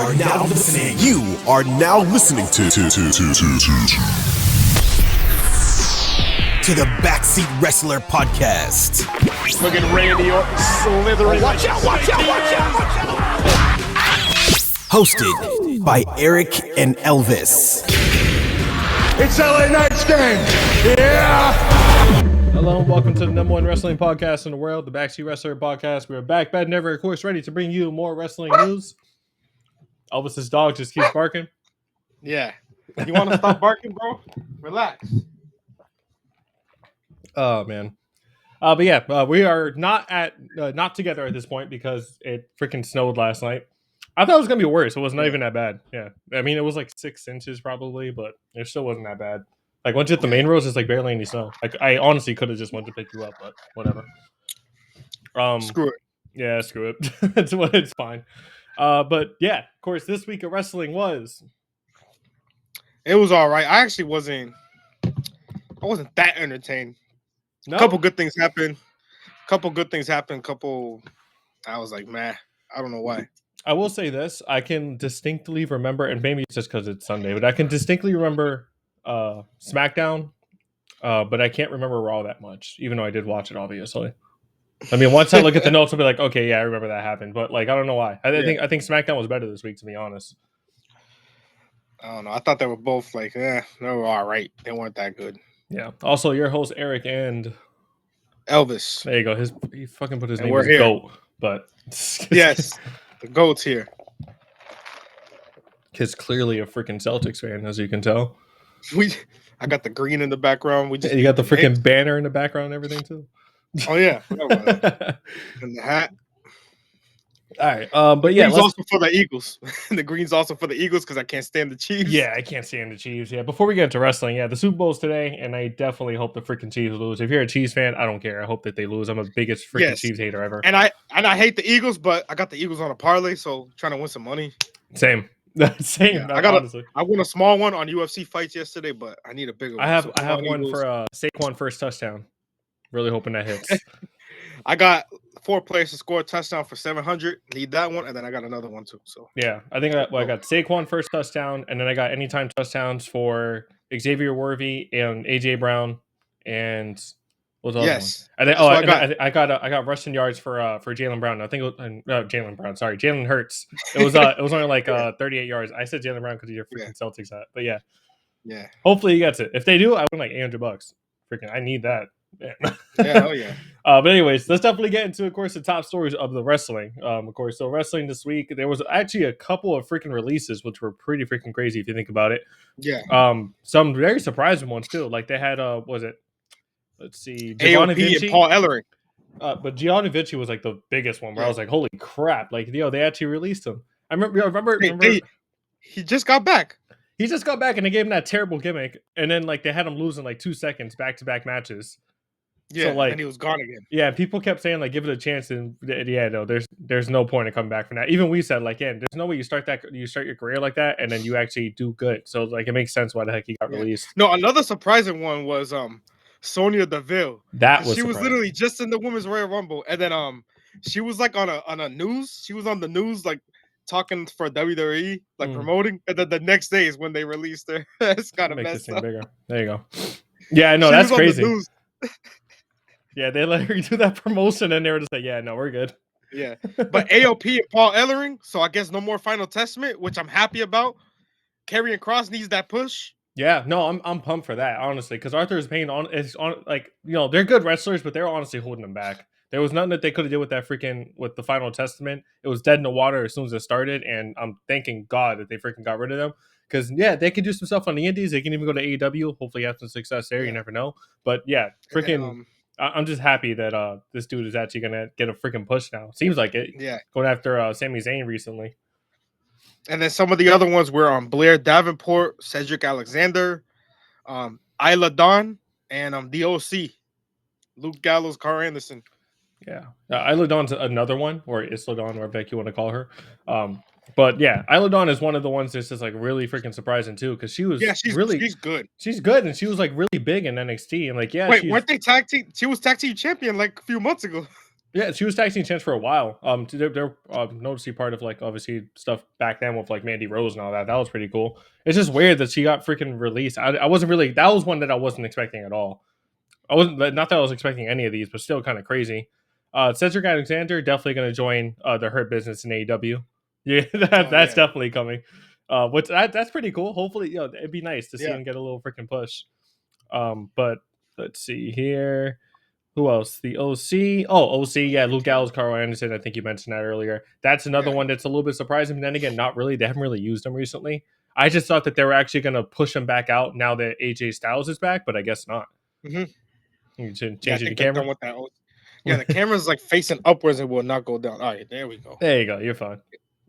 are now listening. You are now listening to the Backseat Wrestler Podcast. Look at Randy Orton slithering. Watch out! Hosted by Eric and Elvis. It's LA Knight's game. Yeah. Hello and welcome to the number one wrestling podcast in the world, the Backseat Wrestler Podcast. We are back, bad, never, of course, ready to bring you more wrestling news. Elvis's dog just keeps barking. Yeah. You want to stop barking, bro? Relax. Oh man. But yeah, we are not together at this point because it freaking snowed last night. I thought it was gonna be worse. It was not even that bad. Yeah, I mean it was like 6 inches probably, but it still wasn't that bad. Like once you hit the main roads, it's like barely any snow. Like I honestly could have just went to pick you up, but whatever. Screw it. Yeah, screw it. It's fine. But yeah, of course, this week of wrestling was. It was all right. I actually wasn't that entertained. No? A couple good things happened. I was like, man, I don't know why. I will say this. I can distinctly remember, and maybe it's just because it's Sunday, but I can distinctly remember SmackDown, but I can't remember Raw that much, even though I did watch it, obviously. I mean, once I look at the notes, I'll be like, okay, yeah, I remember that happened. But like, I don't know why. I think SmackDown was better this week, to be honest. I don't know. I thought they were both like, they were all right. They weren't that good. Yeah. Also, your host, Eric and Elvis. There you go. He fucking put his name we're as here. GOAT, but Yes, the GOAT's here. He's clearly a freaking Celtics fan, as you can tell. I got the green in the background. You got the freaking banner in the background and everything too. Oh yeah, and the hat. All right, but yeah, green's also for the Eagles. The green's also for the Eagles because I can't stand the Chiefs. Yeah, I can't stand the Chiefs. Yeah, before we get into wrestling, the Super Bowl's today, and I definitely hope the freaking Chiefs lose. If you're a Chiefs fan, I don't care. I hope that they lose. I'm the biggest freaking Chiefs hater ever. And I hate the Eagles, but I got the Eagles on a parlay, so trying to win some money. Same. Yeah, I won a small one on UFC fights yesterday, but I need a bigger one. I have one for Saquon first touchdown. Really hoping that hits. I got 4 players to score a touchdown for 700. Need that one, and then I got another one too. So yeah, I think I got Saquon first touchdown, and then I got anytime touchdowns for Xavier Worthy and AJ Brown, and what was the other one? I got rushing yards for Jalen Brown. I think it was Jalen Brown. Sorry, Jalen Hurts. It was only like 38 yards. I said Jalen Brown because you're freaking Celtics hat, but yeah. Hopefully he gets it. If they do, I win like $800. Freaking, I need that. Yeah, oh yeah. But anyways, let's definitely get into, of course, the top stories of the wrestling. Of course, so wrestling this week, there was actually a couple of freaking releases, which were pretty freaking crazy if you think about it. Yeah. Some very surprising ones too. Like they had let's see, AOP and Paul Ellering. But Giovanni Vinci was like the biggest one where I was like, holy crap! Like they actually released him. I remember. He just got back. He just got back, and they gave him that terrible gimmick, and then like they had him lose in like 2 seconds back-to-back matches. Yeah, so, like, and he was gone again. Yeah, people kept saying like, give it a chance, and no, there's no point in coming back from that. Even we said like, there's no way you start your career like that, and then you actually do good. So like, it makes sense why the heck he got released. No, another surprising one was Sonya Deville. She was literally just in the Women's Royal Rumble, and then she was like on a news. She was on the news like talking for WWE, like promoting, and then the next day is when they released her. It's kind of messed up. Bigger. There you go. Yeah, I know, that's crazy. Yeah, they let her do that promotion, and they were just like, "Yeah, no, we're good." Yeah, but AOP and Paul Ellering, so I guess no more Final Testament, which I'm happy about. Karrion Kross needs that push. Yeah, no, I'm pumped for that, honestly, because Arthur's Payne is on, like, they're good wrestlers, but they're honestly holding them back. There was nothing that they could have did with with the Final Testament. It was dead in the water as soon as it started, and I'm thanking God that they freaking got rid of them. Because, they could do some stuff on the indies. They can even go to AEW. Hopefully have some success there. You never know. But, yeah, freaking... I'm just happy that this dude is actually going to get a freaking push now. Seems like it. Yeah. Going after Sami Zayn recently. And then some of the other ones were Blair Davenport, Cedric Alexander, Isla Dawn, and DOC, Luke Gallows, Carl Anderson. Yeah. Isla Dawn's another one, or Isla Dawn, or Beck you want to call her. But yeah, Isla Dawn is one of the ones that's just like really freaking surprising too, because she's good. She's good, and she was like really big in NXT, and like weren't they tag team? She was tag team champion like a few months ago. Yeah, she was tag team champs for a while. They're noticeably part of like obviously stuff back then with like Mandy Rose and all that. That was pretty cool. It's just weird that she got freaking released. I wasn't really. That was one that I wasn't expecting at all. I wasn't not that I was expecting any of these, but still kind of crazy. Cedric Alexander definitely going to join the Hurt Business in AEW. Yeah, that's definitely coming. That's pretty cool. Hopefully, it'd be nice to see him get a little freaking push. But let's see here. Who else? The OC. Oh, OC. Yeah, Luke Gallows, Carl Anderson. I think you mentioned that earlier. That's another one that's a little bit surprising. But then again, not really. They haven't really used him recently. I just thought that they were actually going to push him back out now that AJ Styles is back, but I guess not. You change the camera. Yeah, the camera's like facing upwards and will not go down. All right, there we go. There you go. You're fine.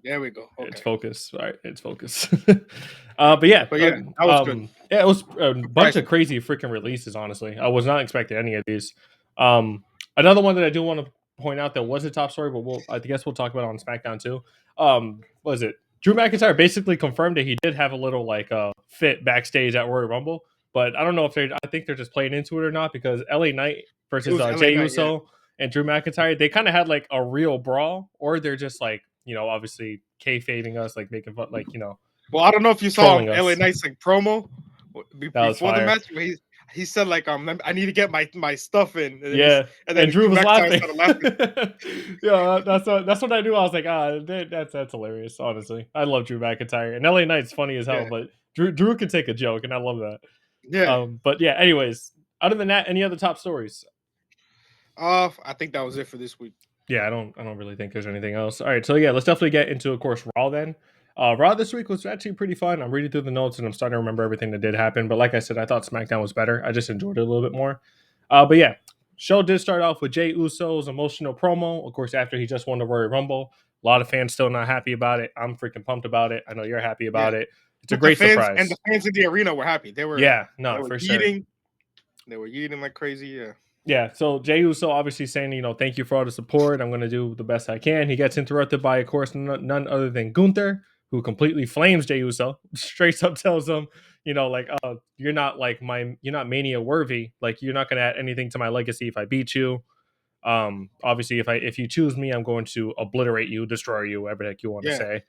There we go. Okay. It's focus. All right, it's focus. But yeah, that was good. Yeah, it was a bunch of crazy freaking releases. Honestly, I was not expecting any of these. Another one that I do want to point out that was a top story, but I guess we'll talk about it on SmackDown too. Was it Drew McIntyre basically confirmed that he did have a little like fit backstage at Royal Rumble, but I don't know if I think they're just playing into it or not because LA Knight versus Jey Uso and Drew McIntyre, they kind of had like a real brawl, or they're just like obviously kayfabing us, like making fun, like Well, I don't know if you saw LA Knight's like promo before the match. He said like I need to get my stuff in. And then Drew was laughing. Yeah, that's what I knew. I was like, that's hilarious. Honestly, I love Drew McIntyre, and LA Knight's funny as hell. But Drew can take a joke, and I love that. Yeah. But yeah. Anyways, other than that, any other top stories? I think that was it for this week. Yeah, I don't really think there's anything else. All right, so yeah, let's definitely get into, of course, Raw then. Raw this week was actually pretty fun. I'm reading through the notes and I'm starting to remember everything that did happen. But like I said, I thought SmackDown was better. I just enjoyed it a little bit more. But yeah, show did start off with Jey Uso's emotional promo. Of course, after he just won the Royal Rumble. A lot of fans still not happy about it. I'm freaking pumped about it. I know you're happy about it. It's a great surprise. And the fans in the arena were happy. They were for sure. They were eating like crazy. Yeah. Yeah, so Jey Uso obviously saying, thank you for all the support. I'm going to do the best I can. He gets interrupted by, of course, none other than Gunther, who completely flames Jey Uso. Straight up tells him, you're not you're not Mania worthy. Like, you're not going to add anything to my legacy if I beat you. Obviously, if you choose me, I'm going to obliterate you, destroy you, whatever the heck you want to say.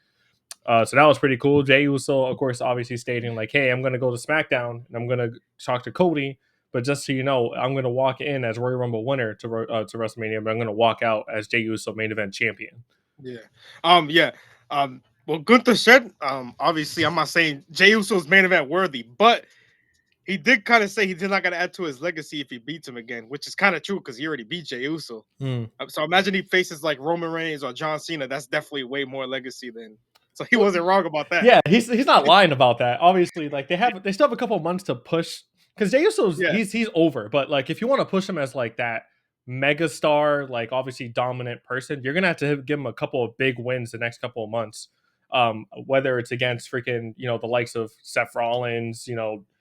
So that was pretty cool. Jey Uso, of course, obviously stating like, hey, I'm going to go to SmackDown and I'm going to talk to Cody. But just so you know, I'm going to walk in as Royal Rumble winner to WrestleMania, but I'm going to walk out as Jey Uso main event champion. Yeah. Well, Gunther said, obviously, I'm not saying Jey Uso's main event worthy, but he did kind of say he's not going to add to his legacy if he beats him again, which is kind of true because he already beat Jey Uso. So imagine he faces like Roman Reigns or John Cena. That's definitely way more legacy than. So he wasn't wrong about that. Yeah, he's not lying about that. Obviously, like they still have a couple of months to push. Because Jey Uso's he's over, but like if you want to push him as like that mega star, like obviously dominant person, you're gonna have to give him a couple of big wins the next couple of months. Whether it's against freaking the likes of Seth Rollins,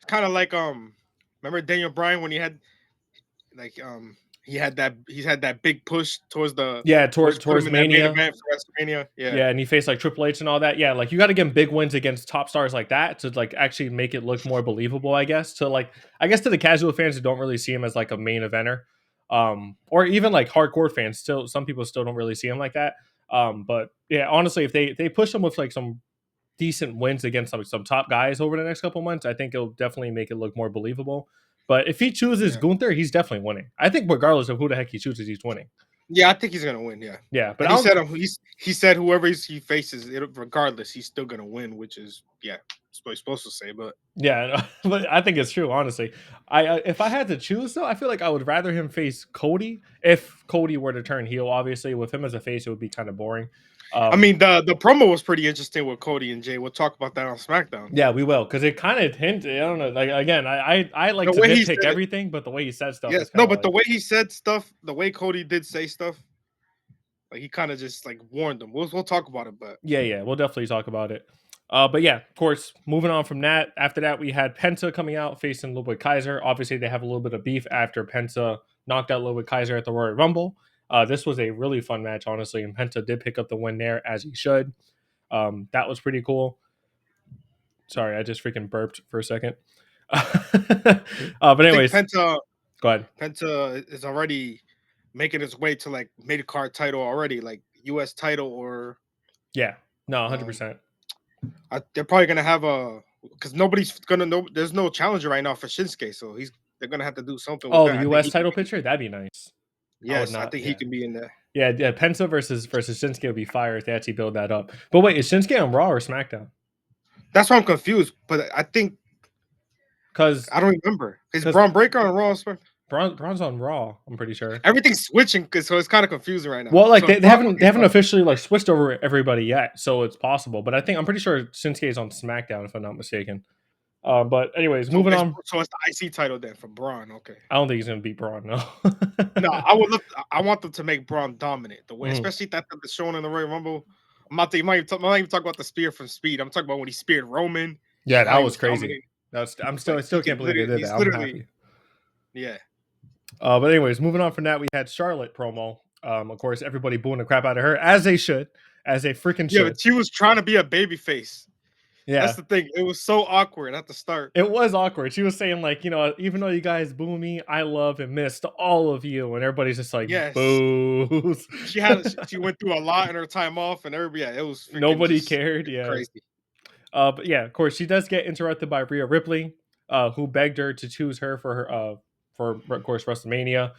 kind of like remember Daniel Bryan when he had like he's had that big push towards towards Mania. WrestleMania. Yeah, and he faced like Triple H and all that. Yeah, like you got to give him big wins against top stars like that to like actually make it look more believable, I guess. To the casual fans who don't really see him as like a main eventer, or even like hardcore fans, still some people still don't really see him like that. But yeah, honestly, if they push him with like some decent wins against some top guys over the next couple months, I think it'll definitely make it look more believable. But if he chooses Gunther, he's definitely winning. I think regardless of who the heck he chooses, he's winning. Yeah, I think he's gonna win. Yeah, but he said whoever he faces, regardless, he's still gonna win, which is that's what he's supposed to say. But yeah, but I think it's true. Honestly, if I had to choose, though, I feel like I would rather him face Cody if Cody were to turn heel. Obviously, with him as a face, it would be kind of boring. I mean, the promo was pretty interesting with Cody and Jey. We'll talk about that on SmackDown. Yeah, we will, because it kind of hinted. I don't know. Like again, I like to nitpick everything, but the way he said stuff. Yes, no, but the way he said stuff, the way Cody did say stuff, like he kind of just like warned them. We'll talk about it, but yeah, we'll definitely talk about it. But yeah, of course, moving on from that. After that, we had Penta coming out facing Ludwig Kaiser. Obviously, they have a little bit of beef after Penta knocked out Ludwig Kaiser at the Royal Rumble. This was a really fun match, honestly, and Penta did pick up the win there, as he should. That was pretty cool. Sorry, I just freaking burped for a second. But anyways, Penta, go ahead. Penta is already making its way to like mid-card title already, like U.S. title or. Yeah, no, 100%. They're probably gonna have because nobody's gonna know. There's no challenger right now for Shinsuke, so they're gonna have to do something. With the U.S. title picture, that'd be nice. Yes, I think he can be in there. Yeah, Penta versus Shinsuke would be fire if they actually build that up. But wait, is Shinsuke on Raw or SmackDown? That's why I'm confused. But I think because I don't remember. Is Braun Breaker on Raw? Braun's on Raw. I'm pretty sure everything's switching, so it's kind of confusing right now. Well, like so they haven't officially like switched over everybody yet, so it's possible. But I'm pretty sure Shinsuke is on SmackDown if I'm not mistaken. But anyways, moving on. So it's the IC title then for Braun. Okay. I don't think he's gonna beat Braun. No. No, I want them to make Braun dominant the way, especially that they're showing in the Royal Rumble. I'm not even talking about the spear from Speed. I'm talking about when he speared Roman. Yeah, that was crazy. I still can't believe they did that. I'm happy. Yeah. But anyways, moving on from that, we had Charlotte promo. Of course, everybody booing the crap out of her, as they should, as they freaking should. Yeah, but she was trying to be a babyface. Yeah, that's the thing. It was so awkward at the start. It was awkward. She was saying like, even though you guys boo me, I love and miss all of you, and everybody's just like, yes. Boos. She went through a lot in her time off, and everybody, it was nobody cared. Yeah, crazy. But yeah, of course, she does get interrupted by Rhea Ripley, who begged her to choose her for her for of course WrestleMania.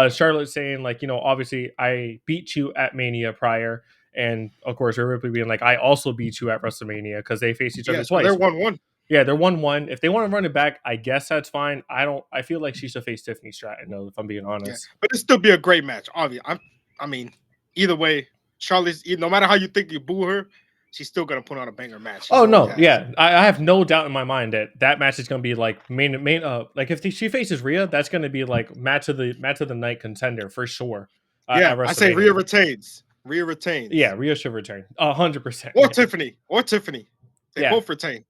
Charlotte saying like, obviously I beat you at Mania prior. And of course, Rhea Ripley being like, I also beat you at WrestleMania because they faced each other twice. They're 1-1. Yeah, they're 1-1. If they want to run it back, I guess that's fine. I feel like she should face Tiffany Stratton, though, if I'm being honest. Yeah, but it'd still be a great match. Obviously, I mean, either way, Charlotte's no matter how you think you boo her, she's still gonna put on a banger match. Oh no, yeah, I have no doubt in my mind that match is gonna be like main. Like if she faces Rhea, that's gonna be like match of the night contender for sure. I say Rhea retains. Rhea retains. Yeah, Rhea should retain 100%. Or Tiffany. They both retain.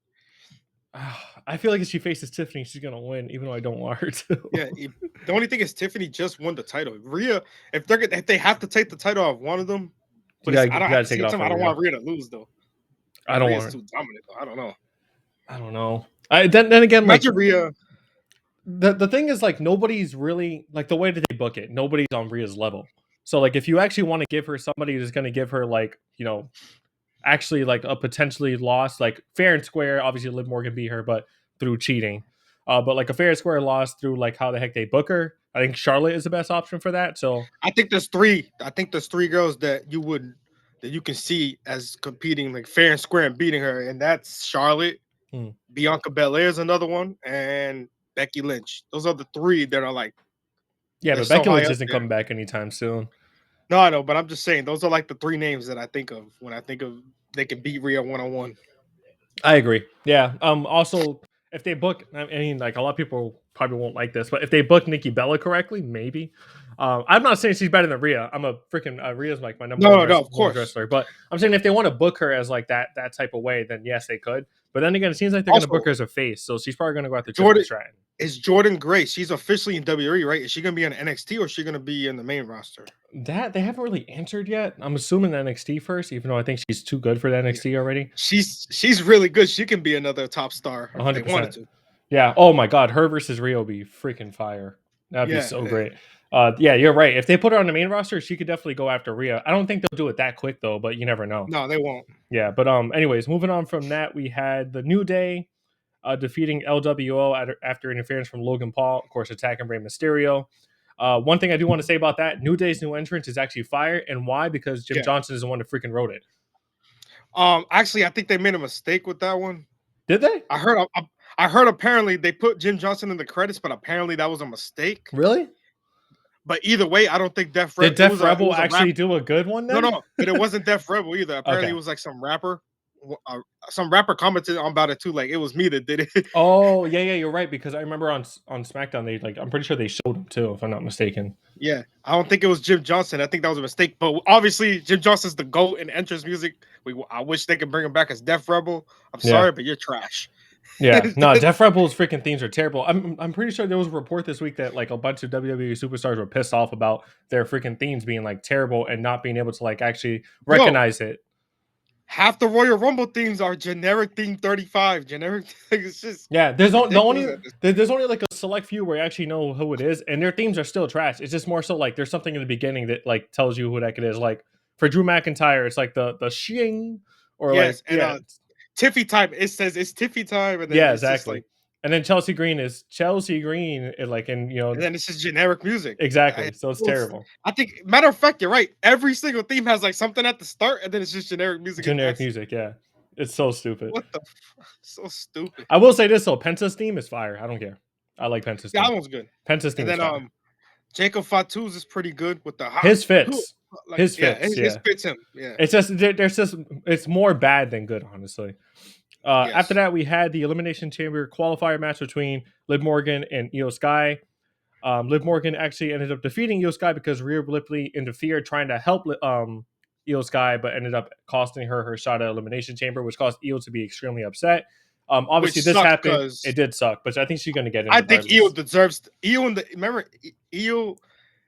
I feel like if she faces Tiffany, she's gonna win, even though I don't want her to. Yeah, the only thing is Tiffany just won the title. Rhea, if they have to take the title off one of them, but I don't want Rhea to lose though. I don't want her. Too dominant though. I don't know. Then again, like Rhea. The thing is, like, nobody's really like the way that they book it. Nobody's on Rhea's level. So like if you actually want to give her somebody who's going to give her like, actually like a potentially loss, like fair and square, obviously Liv Morgan beat her, but through cheating. But like a fair and square loss through like how the heck they book her. I think Charlotte is the best option for that. So I think there's three girls that you can see as competing like fair and square and beating her, and that's Charlotte, Bianca Belair is another one, and Becky Lynch. Those are the three that are like. Yeah, but Becky Lynch isn't coming back anytime soon. No, I know, but I'm just saying those are like the three names that I think of when I think of they can beat Rhea 1-on-1. I agree. Yeah. Also, if they book, I mean, like a lot of people probably won't like this, but if they book Nikki Bella correctly, maybe. I'm not saying she's better than Rhea. I'm a freaking Rhea's like my number one of course. wrestler. But I'm saying if they want to book her as like that type of way, then yes, they could. But then again, it seems like they're going to book her as a face, so she's probably going to go after Tiffany Stratton. Is Jordan Grace? She's officially in WWE, right? Is she going to be on NXT or is she going to be in the main roster? That they haven't really answered yet. I'm assuming NXT first, even though I think she's too good for the NXT already. She's really good. She can be another top star. 100%. Yeah. Oh my God, her versus Rhea would be freaking fire. That'd be so great. Yeah, you're right. If they put her on the main roster, she could definitely go after Rhea. I don't think they'll do it that quick though, but you never know. No, they won't. Yeah, but anyways, moving on from that, we had the New Day defeating LWO after interference from Logan Paul, of course, attacking Rey Mysterio. One thing I do want to say about that, New Day's new entrance is actually fire, and why? Because Jim Johnson is the one that freaking wrote it. Actually, I think they made a mistake with that one. Did they? I heard apparently they put Jim Johnson in the credits, but apparently that was a mistake. Really? But either way, I don't think Def Rebel... Did Def Rebel actually do a good one then? No, but it wasn't Def Rebel either. Apparently it was like some rapper. Some rapper commented on about it too, like it was me that did it. Oh yeah, you're right, because I remember on SmackDown they I'm pretty sure they showed him too, if I'm not mistaken. Yeah, I don't think it was Jim Johnson. I think that was a mistake. But obviously, Jim Johnson's the GOAT in entrance music. I wish they could bring him back as Def Rebel. I'm sorry, but you're trash. Yeah, no, Def Rebel's freaking themes are terrible. I'm pretty sure there was a report this week that like a bunch of WWE superstars were pissed off about their freaking themes being like terrible and not being able to like actually recognize it. half the Royal Rumble themes are generic theme 35. Generic. It's just there's only like a select few where you actually know who it is, and their themes are still trash. It's just more so like there's something in the beginning that like tells you who that it is. Like for Drew McIntyre, it's like the shing or yes, like and Tiffy time. It says it's Tiffy time, and then yeah, it's exactly. just like, and then Chelsea Green is Chelsea Green, like, and and then it's just generic music. exactly. So it's terrible. I think, matter of fact, you're right. Every single theme has like something at the start, and then it's just generic music. Generic music, yeah. It's so stupid. What the? So stupid. I will say this though, Penta's theme is fire. I don't care. I like Penta's theme. That one's good. Penta's theme. And then Jacob Fatu's is pretty good with the his fits. Like, his fits. His fits him. Yeah. It's just it's more bad than good, honestly. Yes. After that, we had the Elimination Chamber qualifier match between Liv Morgan and Io Sky. Liv Morgan actually ended up defeating Io Sky because Rhea Ripley interfered trying to help Io Sky, but ended up costing her shot at Elimination Chamber, which caused Io to be extremely upset. Obviously, this happened. It did suck, but I think she's going to get in. I think Io deserves remember Io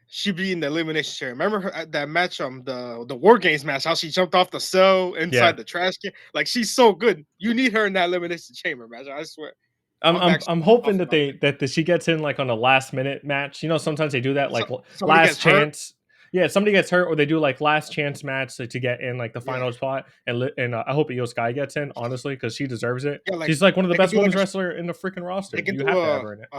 should be in the Elimination Chamber. Remember her at that match, the War Games match, how she jumped off the cell inside the trash can. Like, she's so good. You need her in that Elimination Chamber match. I swear. I'm hoping that she gets in like on a last minute match. You know, sometimes they do that, like last chance. Yeah, somebody gets hurt, or they do like last chance match to get in like the final spot. And I hope Io Sky gets in, honestly, because she deserves it. Yeah, she's like one of the best women's wrestler in the freaking roster. You have to have her in it.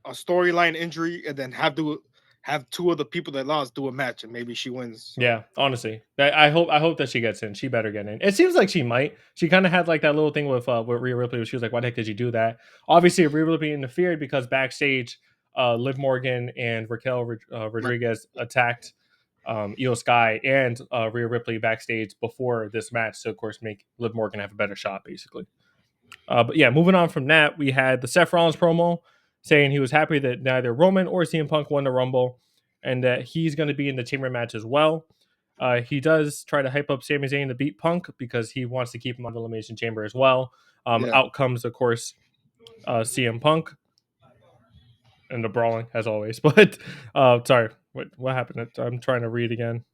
A storyline injury, and then have two of the people that lost do a match, and maybe she wins. So. Yeah, honestly, I hope that she gets in. She better get in. It seems like she might. She kind of had like that little thing with Rhea Ripley, where she was like, "Why the heck did you do that?" Obviously, Rhea Ripley interfered because backstage, Liv Morgan and Raquel Rodriguez attacked Io Sky and Rhea Ripley backstage before this match to, of course, make Liv Morgan have a better shot, basically. But yeah, moving on from that, we had the Seth Rollins promo saying he was happy that neither Roman or CM Punk won the Rumble, and that he's going to be in the Chamber match as well. He does try to hype up Sami Zayn to beat Punk because he wants to keep him on the Elimination Chamber as well. Out comes, of course, CM Punk and the brawling, as always. But sorry, what happened? I'm trying to read again.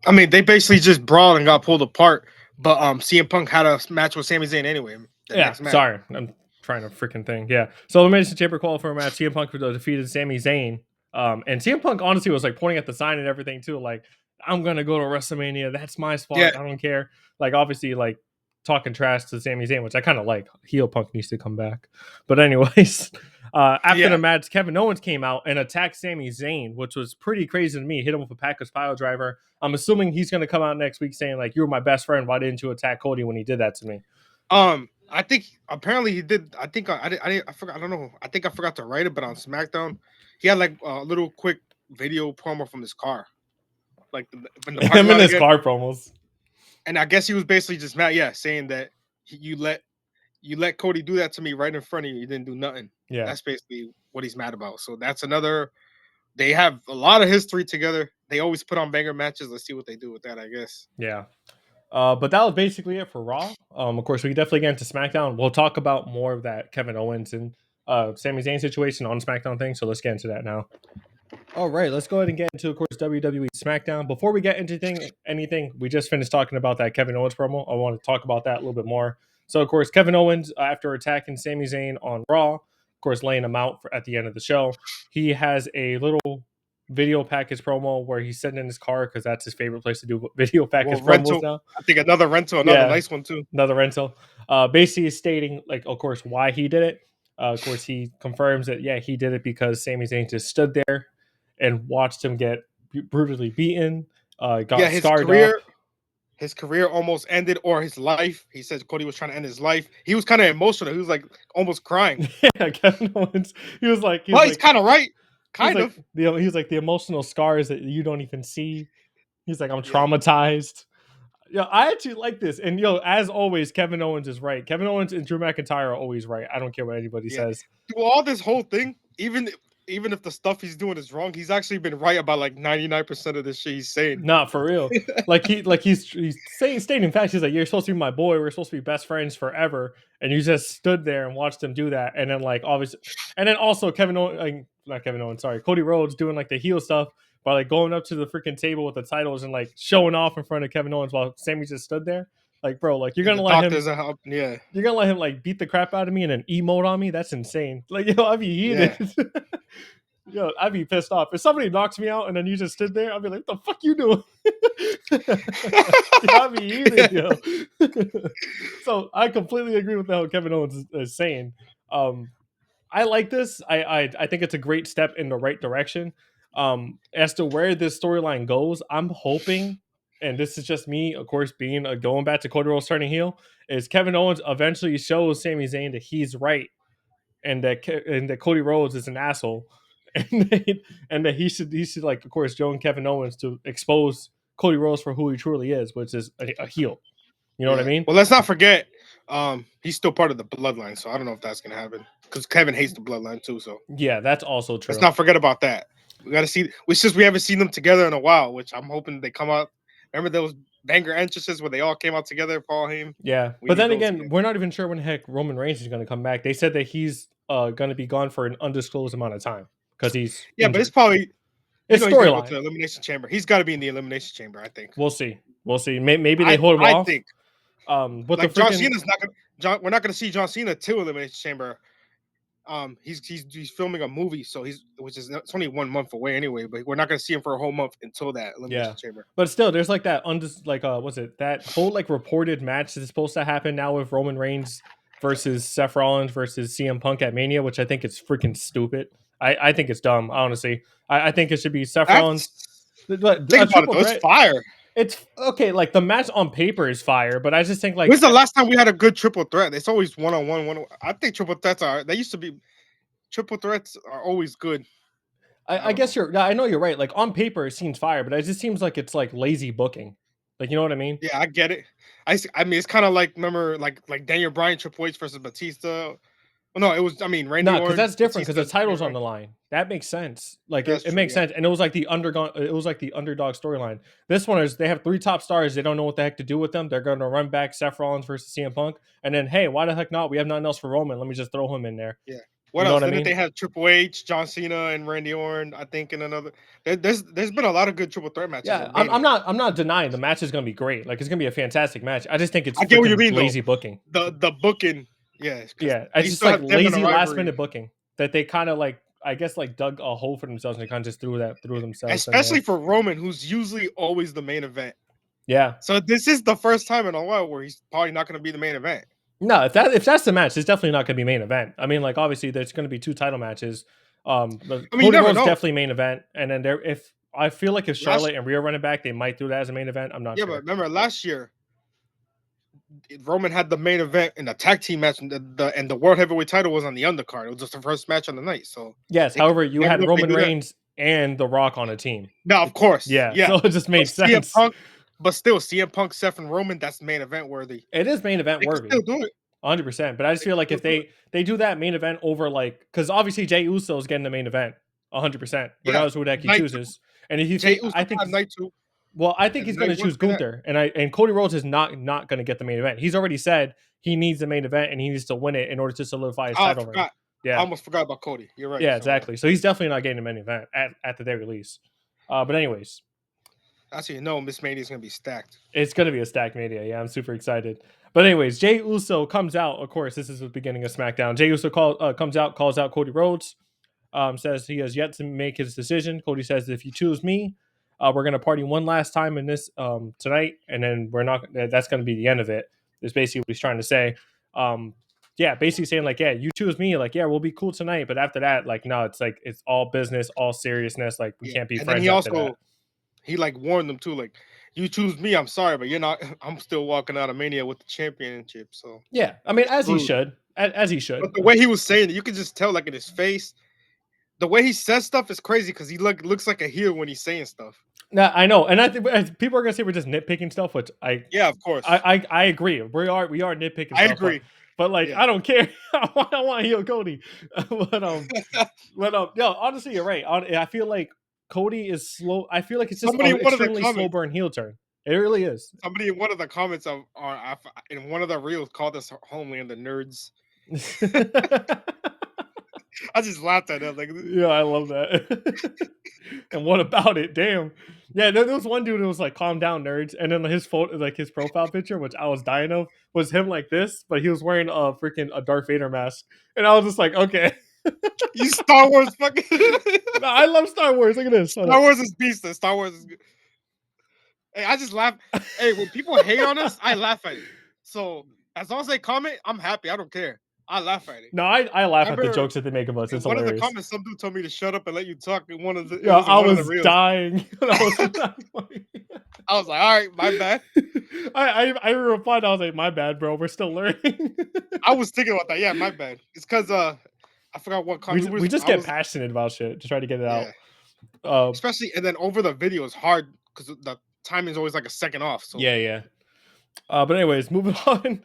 I mean, they basically just brawled and got pulled apart, but CM Punk had a match with Sami Zayn anyway. Yeah, sorry. I'm trying to freaking thing. Yeah. So Elimination Chamber qualifier match, CM Punk defeated Sami Zayn. And CM Punk honestly was like pointing at the sign and everything too. Like, I'm going to go to WrestleMania. That's my spot. Yeah. I don't care. Like, obviously, like talking trash to Sami Zayn, which I kind of like. Heel Punk needs to come back. But anyways, after the match, Kevin Owens came out and attacked Sami Zayn, which was pretty crazy to me. Hit him with a Packers pile driver. I'm assuming he's going to come out next week saying like, "You were my best friend. Why didn't you attack Cody when he did that to me?" I think apparently he did. I think I forgot. I don't know. I think I forgot to write it, but on SmackDown, he had like a little quick video promo from his car, like him and his car promos. And I guess he was basically just mad, saying that you let Cody do that to me right in front of you. You didn't do nothing. Yeah, that's basically what he's mad about. So that's another. They have a lot of history together. They always put on banger matches. Let's see what they do with that, I guess. Yeah. But that was basically it for Raw. Of course, we definitely get into SmackDown. We'll talk about more of that Kevin Owens and Sami Zayn situation on SmackDown thing. So let's get into that now. All right, let's go ahead and get into, of course, WWE SmackDown. Before we get into anything, we just finished talking about that Kevin Owens promo. I want to talk about that a little bit more. So, of course, Kevin Owens, after attacking Sami Zayn on Raw, of course, laying him out at the end of the show, he has a little video package promo where he's sitting in his car because that's his favorite place to do video package promos now. I think another nice one too. Another rental. Basically stating, like, of course, why he did it. Of course, he confirms that, he did it because Sami Zayn just stood there and watched him get brutally beaten, got scarred up. His career almost ended, or his life. He said Cody was trying to end his life. He was kind of emotional. He was like almost crying. Yeah, Kevin Owens. He was like, he's kind of right. Kind of. He's like the emotional scars that you don't even see. He's like, I'm traumatized. I actually like this. And as always, Kevin Owens is right. Kevin Owens and Drew McIntyre are always right. I don't care what anybody says. Through all this whole thing, even if the stuff he's doing is wrong, he's actually been right about like 99% of the shit he's saying. Not for real. he's stating facts. He's like, you're supposed to be my boy. We're supposed to be best friends forever. And you just stood there and watched him do that. And then like obviously, and then also Cody Rhodes doing like the heel stuff, by like going up to the freaking table with the titles and like showing off in front of Kevin Owens while Sami just stood there. Like, bro, like you're gonna let him. You're gonna let him like beat the crap out of me and then emote on me? That's insane. Like, yo, I'd be heated. Yeah. Yo, I'd be pissed off. If somebody knocks me out and then you just stood there, I'd be like, what the fuck you doing? I'd be heated, yo. So I completely agree with what Kevin Owens is saying. I like this. I think it's a great step in the right direction. As to where this storyline goes, I'm hoping, and this is just me, of course, being going back to Cody Rhodes turning heel, is Kevin Owens eventually shows Sami Zayn that he's right, and that Cody Rhodes is an asshole, and that he should like, of course, join Kevin Owens to expose Cody Rhodes for who he truly is, which is a heel. You know what I mean? Well, let's not forget, he's still part of the bloodline, so I don't know if that's gonna happen because Kevin hates the bloodline too. So yeah, that's also true. Let's not forget about that. We got to see. It's just we haven't seen them together in a while, which I'm hoping they come out. Remember those banger entrances where they all came out together, Paul Heyman? Yeah, but then again, we're not even sure when the heck Roman Reigns is going to come back. They said that he's going to be gone for an undisclosed amount of time because he's injured. But it's probably storyline. To the Elimination Chamber. He's got to be in the Elimination Chamber, I think. We'll see. Maybe they hold him off. I think. But like John Cena's not going. We're not going to see John Cena till Elimination Chamber. He's filming a movie, so it's only 1 month away anyway. But we're not going to see him for a whole month until that Elimination Chamber. But still, there's like that that whole like reported match that's supposed to happen now with Roman Reigns versus Seth Rollins versus CM Punk at Mania, which I think is freaking stupid. I think it's dumb, honestly. I think it should be Seth Rollins. Think about it, though. It's fire. It's okay, like the match on paper is fire, but I just think like when's the last time we had a good triple threat? It's always one-on-one. I think triple threats triple threats are always good. I guess I know you're right. Like on paper it seems fire, but it just seems like it's like lazy booking. Like, you know what I mean? Yeah, I get it. I mean, it's kind of like, remember like Daniel Bryan Triple H versus Batista. Well, no, it was, Randy Orton. No, because that's different because the title's on the line. That makes sense. Like it makes sense. And it was like the underdog storyline. This one is they have 3 top stars. They don't know what the heck to do with them. They're going to run back Seth Rollins versus CM Punk. And then, hey, why the heck not? We have nothing else for Roman. Let me just throw him in there. Yeah. What else? Didn't they have Triple H, John Cena, and Randy Orton? I think in another. There's been a lot of good triple threat matches. Yeah, I'm not denying the match is going to be great. Like it's going to be a fantastic match. I just think it's what you mean, lazy booking. The booking. Yeah. It's just like lazy last minute booking that they kind of like, I guess, like dug a hole for themselves and they kind of just threw themselves. Especially for Roman, who's usually always the main event. Yeah. So this is the first time in a while where he's probably not going to be the main event. No, if that's the match, it's definitely not going to be main event. I mean, like obviously there's going to be 2 title matches. Cody Rhodes definitely main event, and then if I feel like if Charlotte and Rhea running back, they might do that as a main event. I'm not sure. Yeah, but remember last year, Roman had the main event in a tag team match, and the world heavyweight title was on the undercard. It was just the first match on the night. So yes, however, you had Roman Reigns and The Rock on a team. No, of course. Yeah. So it just made sense. But still, CM Punk, Seth, and Roman, that's main event worthy. It is main event worthy. Still do it. 100%. But I just feel like if they do that main event over, like, because obviously Jey Uso is getting the main event 100%, regardless of who the heck he chooses. And if I think night 2. Well, I think he's going to choose Gunther, and Cody Rhodes is not going to get the main event. He's already said he needs the main event and he needs to win it in order to solidify his title reign. Yeah, I almost forgot about Cody. You're right. Yeah, exactly. So he's definitely not getting the main event at the very least. But anyways, actually, Miss Mania is going to be stacked. It's going to be a stacked Mania. Yeah, I'm super excited. But anyways, Jey Uso comes out. Of course, this is the beginning of SmackDown. Jey Uso comes out, calls out Cody Rhodes, says he has yet to make his decision. Cody says, if you choose me, we're going to party one last time in this tonight, and then we're not. That's going to be the end of it. Is basically what he's trying to say. Yeah, basically saying like, yeah, you choose me, like, yeah, we'll be cool tonight, but after that, like, no, it's like it's all business, all seriousness. Like, we can't be friends. And he like warned them too, like, you choose me, I'm sorry, but you're not. I'm still walking out of Mania with the championship. So yeah, I mean, as he should. But the way he was saying it, you could just tell, like in his face, the way he says stuff is crazy because he looks like a heel when he's saying stuff. No, I know, and I think people are gonna say we're just nitpicking stuff, which of course, I agree. We are nitpicking. I agree, but like I don't care. I want heel Cody, but honestly, you're right. I feel like Cody is slow. I feel like it's just an extremely slow burn heel turn. It really is. Somebody in one of the comments in one of the reels called us Homeland the nerds. I just laughed at it. Like, yeah, I love that. And what about it? Damn. Yeah, there was one dude who was like, "Calm down, nerds," and then his photo, like his profile picture, which I was dying of, was him like this, but he was wearing a Darth Vader mask, and I was just like, okay. You Star Wars fucking. No, I love Star Wars. Look at this. Star Wars is beast. Star Wars is good. Hey, I just laugh. Hey, when people hate on us, I laugh at it. So as long as they comment, I'm happy. I don't care. I laugh at it. No, I laugh at the jokes that they make of us. It's one hilarious. of the comments, some dude told me to shut up and let you talk. And one of the I was dying. That was not funny. I was like, all right, my bad. I replied, I was like, my bad, bro. We're still learning. I was thinking about that. Yeah, my bad. It's because I forgot what comment. We just get passionate about shit to try to get it out. Especially, and then over the video is hard because the timing is always like a second off. So yeah. But anyways, moving on.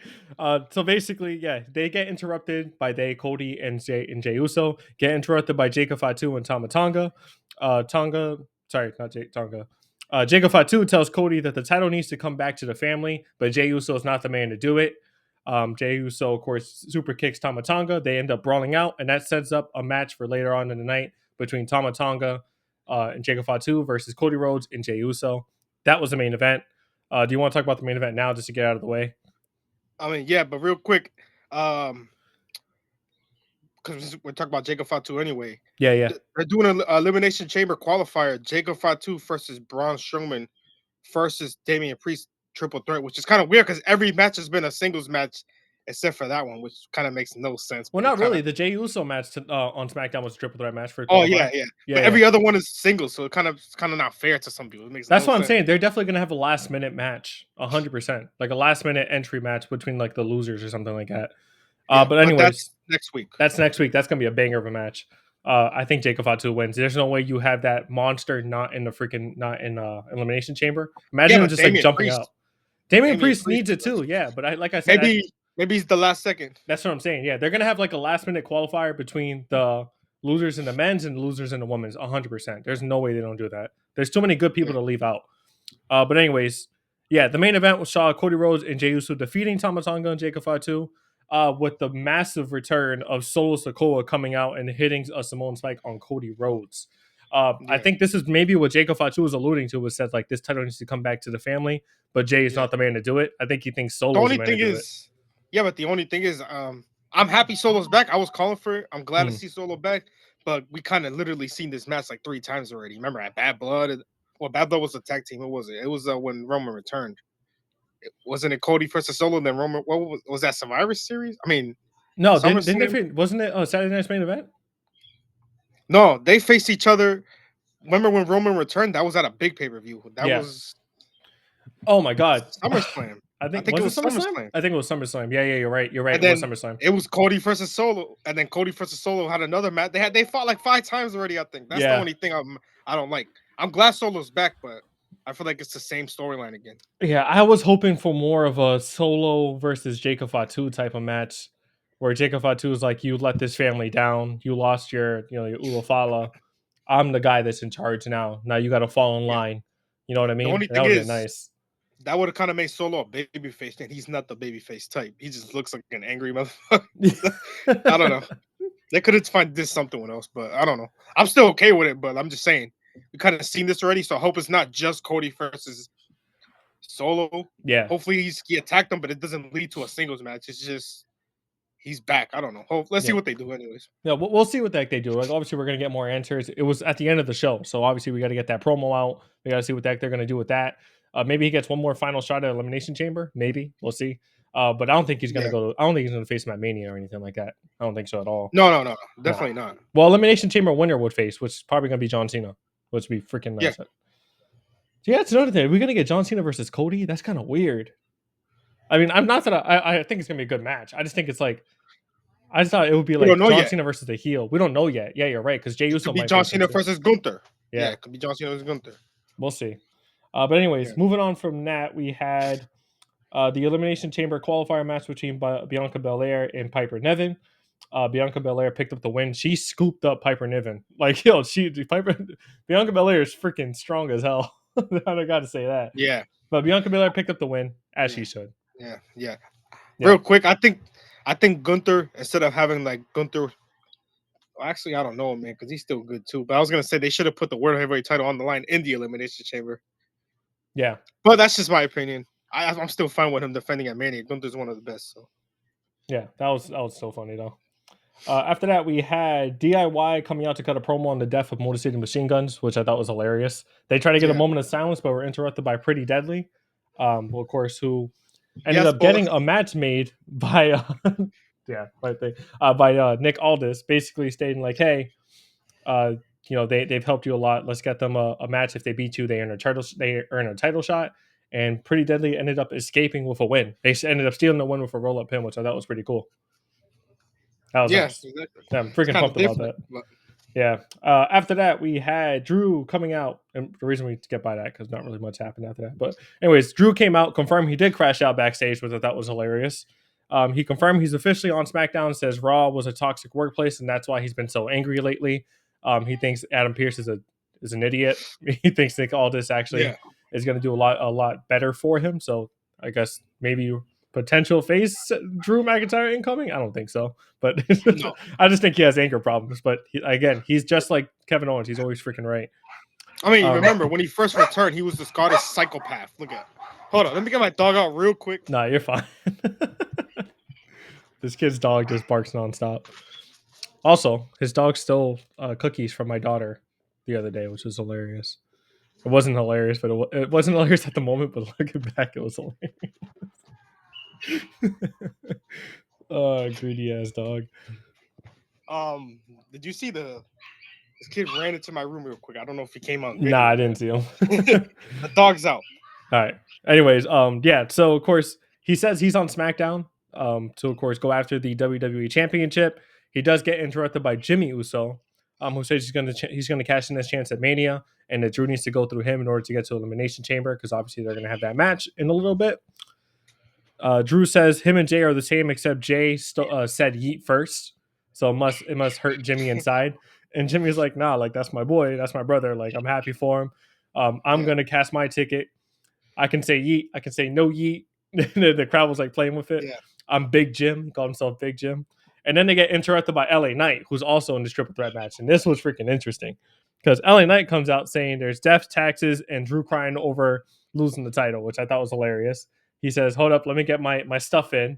So basically, yeah, they get interrupted by Cody and Jay Uso. Get interrupted by Jacob Fatu and Tama Tonga. Jacob Fatu tells Cody that the title needs to come back to the family, but Jey Uso is not the man to do it. Jey Uso, of course, super kicks Tama Tonga. They end up brawling out, and that sets up a match for later on in the night between Tama Tonga and Jacob Fatu versus Cody Rhodes and Jey Uso. That was the main event. Do you want to talk about the main event now, just to get out of the way? I mean, yeah, but real quick, because we're talking about Jacob Fatu anyway. Yeah. They're doing an Elimination Chamber qualifier. Jacob Fatu versus Braun Strowman versus Damian Priest triple threat, which is kind of weird because every match has been a singles match except for that one, which kind of makes no sense. Well, not really. The Jey Uso match on SmackDown was a triple threat match for. Oh yeah. But every other one is singles, so it kind of not fair to some people. It makes That's what I'm saying. They're definitely gonna have a last minute match, 100%, like a last minute entry match between like the losers or something like that. But anyways, that's next week. That's next week. That's gonna be a banger of a match. I think Jacob Fatu wins. There's no way you have that monster not in Elimination Chamber. Imagine him just like jumping out. Damian Priest needs it too. Yeah, but like I said, maybe he's the last second. That's what I'm saying. Yeah, they're gonna have like a last minute qualifier between the losers in the men's and the losers in the women's. 100%. There's no way they don't do that. There's too many good people to leave out. But anyways, yeah, the main event was Cody Rhodes and Jey Uso defeating Tama Tonga and Jacob Fatu. With the massive return of Solo Sikoa coming out and hitting a Samoan spike on Cody Rhodes. I think this is maybe what Jacob Fatu was alluding to, was said like this title needs to come back to the family, but Jay is not the man to do it. I think he thinks Solo's the man to do it. Yeah, but the only thing is, I'm happy Solo's back. I was calling for it. I'm glad to see Solo back, but we kind of literally seen this match like 3 times already. Remember at Bad Blood? Well, Bad Blood was a tag team. What was it? It was when Roman returned. Wasn't it Cody versus Solo? And then Roman. What was that, Survivor Series? I mean, no, wasn't it Saturday Night's main event? No, they faced each other. Remember when Roman returned? That was at a big pay-per-view. That was. Oh my God, SummerSlam. I think it was SummerSlam. I think it was SummerSlam. Yeah, you're right. You're right. It was SummerSlam. It was Cody versus Solo, and then Cody versus Solo had another match. They fought like 5 times already. I think that's the only thing I don't like. I'm glad Solo's back, but I feel like it's the same storyline again. Yeah, I was hoping for more of a Solo versus Jacob Fatu type of match, where Jacob Fatu is like, you let this family down. You lost your Ulafala. I'm the guy that's in charge now. Now you got to fall in line. You know what I mean? The only thing is, nice. That would have kind of made Solo a babyface, and he's not the babyface type. He just looks like an angry motherfucker. I don't know. They could have found this something else, but I don't know. I'm still okay with it, but I'm just saying we kind of seen this already, so I hope it's not just Cody versus Solo. Yeah. Hopefully he attacked him, but it doesn't lead to a singles match. It's just he's back. I don't know. Let's see what they do, anyways. Yeah, we'll see what they do. Like, obviously, we're gonna get more answers. It was at the end of the show, so obviously we got to get that promo out. We got to see what they're gonna do with that. Maybe he gets one more final shot at Elimination Chamber. Maybe we'll see. But I don't think he's gonna go. I don't think he's gonna face him at Mania or anything like that. I don't think so at all. No, definitely not. Well, Elimination Chamber winner would face, which is probably gonna be John Cena, which would be freaking nice. Yeah, it's another thing. We're gonna get John Cena versus Cody. That's kind of weird. I mean, I'm not that I think it's gonna be a good match. I just think it's like, I just thought it would be like John Cena versus the heel. We don't know yet. Yeah, you're right, because Jey Uso might be John Cena versus Gunther. Yeah, it could be John Cena versus Gunther. We'll see. But anyways, moving on from that, we had the Elimination Chamber qualifier match between Bianca Belair and Piper Niven. Bianca Belair picked up the win. She scooped up Piper Niven. Like, Bianca Belair is freaking strong as hell. I got to say that. Yeah. But Bianca Belair picked up the win, as she should. Yeah. Real quick, I think Gunther, instead of having like Gunther Actually, I don't know, man, because he's still good too. But I was gonna say they should have put the World Heavyweight title on the line in the Elimination Chamber. Yeah, but that's just my opinion. I'm still fine with him defending at Mania. Gunther's one of the best. So yeah, that was so funny though. After that, we had DIY coming out to cut a promo on the death of Motor City Machine Guns, which I thought was hilarious. They tried to get a moment of silence, but were interrupted by Pretty Deadly, well, of course, who ended up getting a match made by by Nick Aldis, basically stating like, "Hey, they've helped you a lot. Let's get them a match. If they beat you, they earn a title shot." And Pretty Deadly ended up escaping with a win. They ended up stealing the win with a roll up pin, which I thought was pretty cool. That was nice. Exactly. Yeah, I'm freaking pumped about that. But... Yeah. After that, we had Drew coming out, and the reason we get by that because not really much happened after that. But anyways, Drew came out, confirmed he did crash out backstage, which I thought was hilarious. He confirmed he's officially on SmackDown. Says Raw was a toxic workplace, and that's why he's been so angry lately. He thinks Adam Pearce is an idiot. He thinks Nick Aldis actually is going to do a lot better for him. So I guess maybe potential face Drew McIntyre incoming. I don't think so, but no. I just think he has anger problems. But he's just like Kevin Owens. He's always freaking right. I mean, remember when he first returned, he was the Scottish psychopath. Look at. Hold on, let me get my dog out real quick. Nah, you're fine. This kid's dog just barks nonstop. Also, his dog stole cookies from my daughter the other day, which was hilarious. It wasn't hilarious, but it wasn't hilarious at the moment. But looking back, it was hilarious. Oh, greedy ass dog. Did you see this kid ran into my room real quick? I don't know if he came on. Nah, I didn't see him. The dog's out. All right. Anyways, yeah. So of course he says he's on SmackDown. To of course go after the WWE Championship. He does get interrupted by Jimmy Uso, who says he's gonna cash in his chance at Mania, and that Drew needs to go through him in order to get to Elimination Chamber because obviously they're gonna have that match in a little bit. Drew says him and Jay are the same, except Jay said yeet first, so it must hurt Jimmy inside. And Jimmy's like, nah, like that's my boy, that's my brother. Like I'm happy for him. I'm gonna cast my ticket. I can say yeet, I can say no yeet. The crowd was like playing with it. Yeah. I'm Big Jim. He called himself Big Jim. And then they get interrupted by LA Knight, who's also in this triple threat match. And this was freaking interesting because LA Knight comes out saying there's death, taxes, and Drew crying over losing the title, which I thought was hilarious. He says, hold up, let me get my stuff in.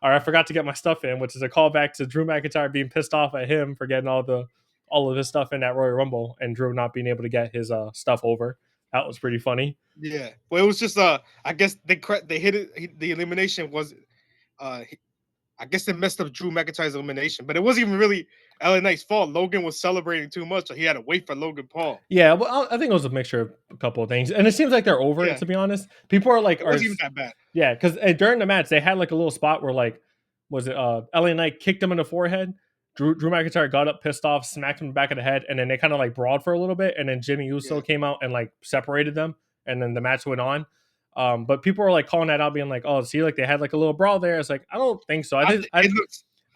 Or I forgot to get my stuff in, which is a callback to Drew McIntyre being pissed off at him for getting all of his stuff in that Royal Rumble and Drew not being able to get his stuff over. That was pretty funny. Yeah. Well, it was just I guess they hit it. The elimination was I guess they messed up Drew McIntyre's elimination, but it wasn't even really LA Knight's fault. Logan was celebrating too much, so he had to wait for Logan Paul. Yeah, well, I think it was a mixture of a couple of things, and it seems like they're over it. To be honest, people are like, it wasn't even that bad. Yeah, because during the match they had like a little spot where like, was it LA Knight kicked him in the forehead? Drew McIntyre got up, pissed off, smacked him in the back of the head, and then they kind of like brawled for a little bit, and then Jimmy Uso came out and like separated them, and then the match went on. But people were like calling that out, being like, "Oh, see, like they had like a little brawl there." It's like I don't think so.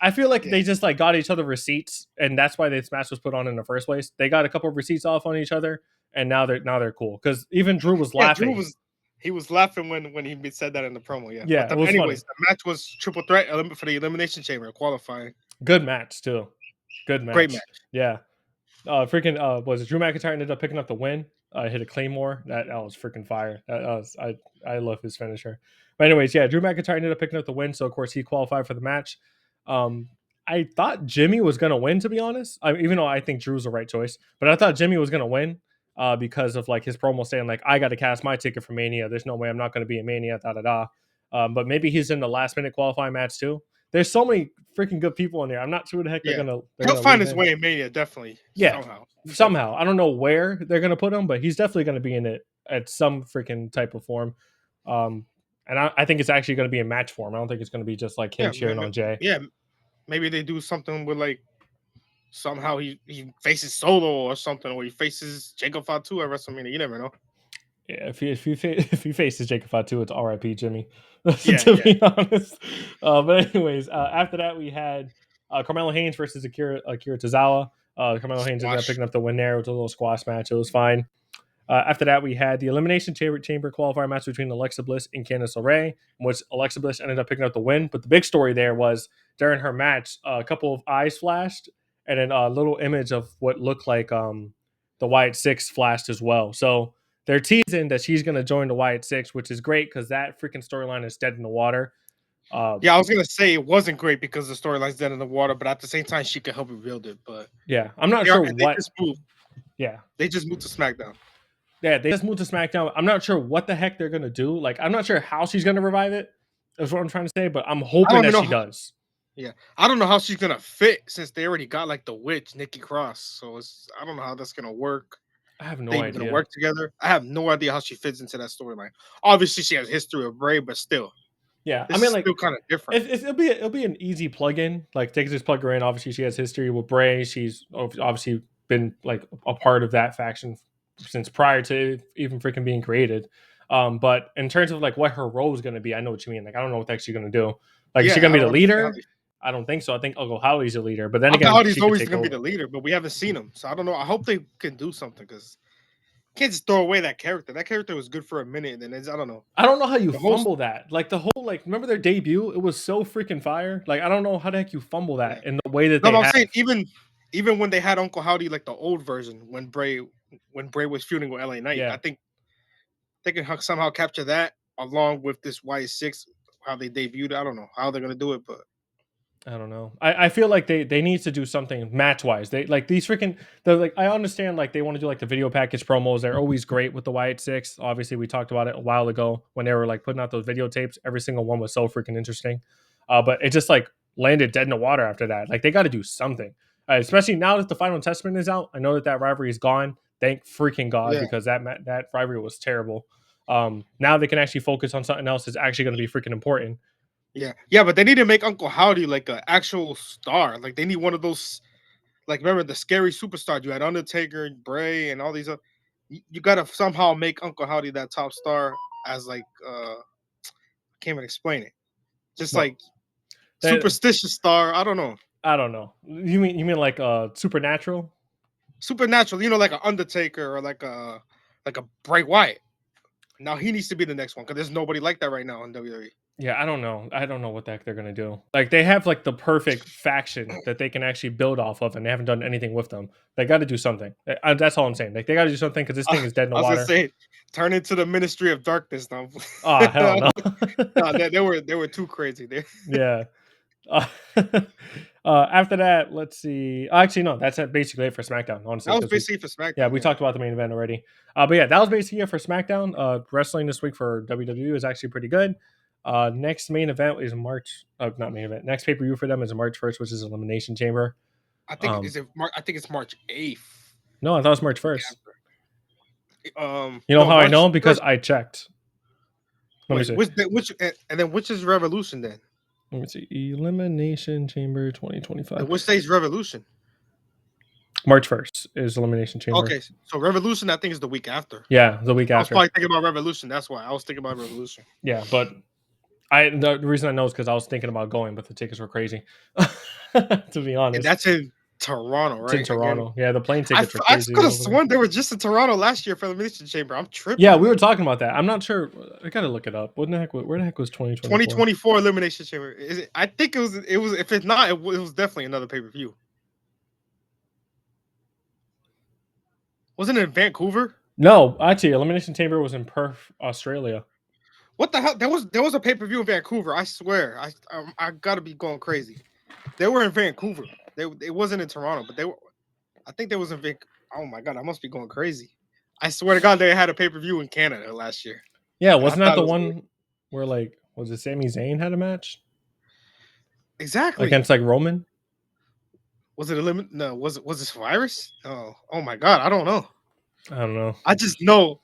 I feel like they just like got each other receipts, and that's why this match was put on in the first place. They got a couple of receipts off on each other, and now they're cool. Because even Drew was laughing. He was laughing when he said that in the promo. Yeah. Anyways, the match was triple threat for the Elimination Chamber qualifying. Good match too. Good match. Great match. Yeah. Was it Drew McIntyre ended up picking up the win? Hit a Claymore. That was freaking fire. I love his finisher. But anyways, yeah, Drew McIntyre ended up picking up the win, so of course he qualified for the match. I thought Jimmy was gonna win, to be honest. Even though I think Drew's the right choice, but I thought Jimmy was gonna win because of like his promo saying like I got to cast my ticket for Mania. There's no way I'm not gonna be in Mania. But maybe he's in the last minute qualifying match too. There's so many freaking good people in there. I'm not sure who the heck they're gonna. He'll find his way in Mania, definitely. Yeah, somehow. I don't know where they're gonna put him, but he's definitely gonna be in it at some freaking type of form. And I think it's actually gonna be in match form. I don't think it's gonna be just like him cheering on Jay. Yeah, maybe they do something with like somehow he faces Solo or something, or he faces Jacob Fatu at WrestleMania. You never know. Yeah, if he faces Jacob Fatu, it's R.I.P. Jimmy. Be honest. But anyways, after that we had Carmelo Hayes versus Akira Tozawa. Carmelo Hayes ended up picking up the win there. It was a little squash match. It was fine. After that, we had the Elimination Chamber qualifier match between Alexa Bliss and Candice LeRae, in which Alexa Bliss ended up picking up the win. But the big story there was during her match, a couple of eyes flashed, and then a little image of what looked like the Wyatt Six flashed as well. So they're teasing that she's going to join the Wyatt Six, which is great because that freaking storyline is dead in the water. Yeah, I was gonna say it wasn't great because the storyline's dead in the water, but at the same time, she could help rebuild it. But yeah, I'm not sure what. They just moved to SmackDown. Yeah, they just moved to SmackDown. I'm not sure what the heck they're gonna do. Like, I'm not sure how she's gonna revive it. That's what I'm trying to say, but I'm hoping that she does. Yeah, I don't know how she's gonna fit since they already got like the witch Nikki Cross. So I don't know how that's gonna work. I have no idea. Gonna work together. I have no idea how she fits into that storyline. Obviously, she has history with Bray, but still. Yeah, I mean, like, still kind of different. It'll be an easy plug-in. Like, take just plug her in. Obviously, she has history with Bray. She's obviously been like a part of that faction since prior to even freaking being created. But in terms of like what her role is going to be, I know what you mean. Like, I don't know what the heck she's going to do. Like, is she going to be the leader? I don't think so. I think Uncle Howdy's the leader. But then again, Howdy's always going to be the leader, but we haven't seen him. So I don't know. I hope they can do something because can't just throw away that character. That character was good for a minute, and then I don't know. I don't know how you fumble that. Like the whole remember their debut? It was so freaking fire. Like I don't know how the heck you fumble that in the way that they. I'm saying even when they had Uncle Howdy, like the old version, when Bray was feuding with LA Knight, I think they can somehow capture that along with this Y6 how they debuted. I don't know how they're gonna do it, but. I don't know. I feel like they need to do something match wise. They like these freaking I understand like they want to do like the video package promos. They're always great with the Wyatt Six. Obviously, we talked about it a while ago when they were like putting out those videotapes. Every single one was so freaking interesting. But it just like landed dead in the water after that. Like they got to do something, especially now that the Final Testament is out. I know that rivalry is gone. Thank freaking God because that rivalry was terrible. Now they can actually focus on something else that's actually going to be freaking important. Yeah, but they need to make Uncle Howdy like an actual star. Like they need one of those, like remember the scary superstars you had Undertaker and Bray and all these other. You gotta somehow make Uncle Howdy that top star as like I can't even explain it. Just like superstitious star. I don't know. You mean like supernatural? Supernatural. You know, like an Undertaker or like a Bray Wyatt. Now he needs to be the next one because there's nobody like that right now in WWE. Yeah, I don't know. I don't know what the heck they're gonna do. Like they have like the perfect faction that they can actually build off of, and they haven't done anything with them. They got to do something. That's all I'm saying. Like they got to do something because this thing is dead in the water. I was gonna say, turn into the Ministry of Darkness now. Oh hell no! They were too crazy there. Yeah. After that, let's see. Actually, no, that's basically it for SmackDown. Honestly, that was basically for SmackDown. Yeah, we talked about the main event already. But yeah, that was basically it for SmackDown. Wrestling this week for WWE is actually pretty good. Next main event is March. Not main event. Next pay-per-view for them is March 1st, which is Elimination Chamber. I think I think it's March 8th. No, I thought it was March 1st. You know how March I know? Because 1st. I checked. Let me see. Which is Revolution then? Let me see. Elimination Chamber 2025. And which day is Revolution? March 1st is Elimination Chamber. Okay, so Revolution I think is the week after. Yeah, the week after. I was probably thinking about Revolution. That's why I was thinking about Revolution. Yeah, but the reason I know is because I was thinking about going, but the tickets were crazy. To be honest, and that's in Toronto, right? It's in Toronto. Again. Yeah, the plane tickets are crazy. I could have sworn they were just in Toronto last year for the Elimination Chamber. I'm tripping. Yeah, we were talking about that. I'm not sure. I gotta look it up. Where the heck was 2024? 2024 Elimination Chamber. I think it was. If it's not, it was definitely another pay-per-view. Wasn't it in Vancouver? No, actually, Elimination Chamber was in Perth, Australia. What the hell? There was a pay-per-view in Vancouver. I swear. I gotta be going crazy. They were in Vancouver. It wasn't in Toronto, but they were. I think they was in Vancouver. Oh my god, I must be going crazy. I swear to God, they had a pay-per-view in Canada last year. Yeah, wasn't that the one where was it Sami Zayn had a match? Exactly. Against Roman? Was it No, was it Virus? Oh my god, I don't know. I just know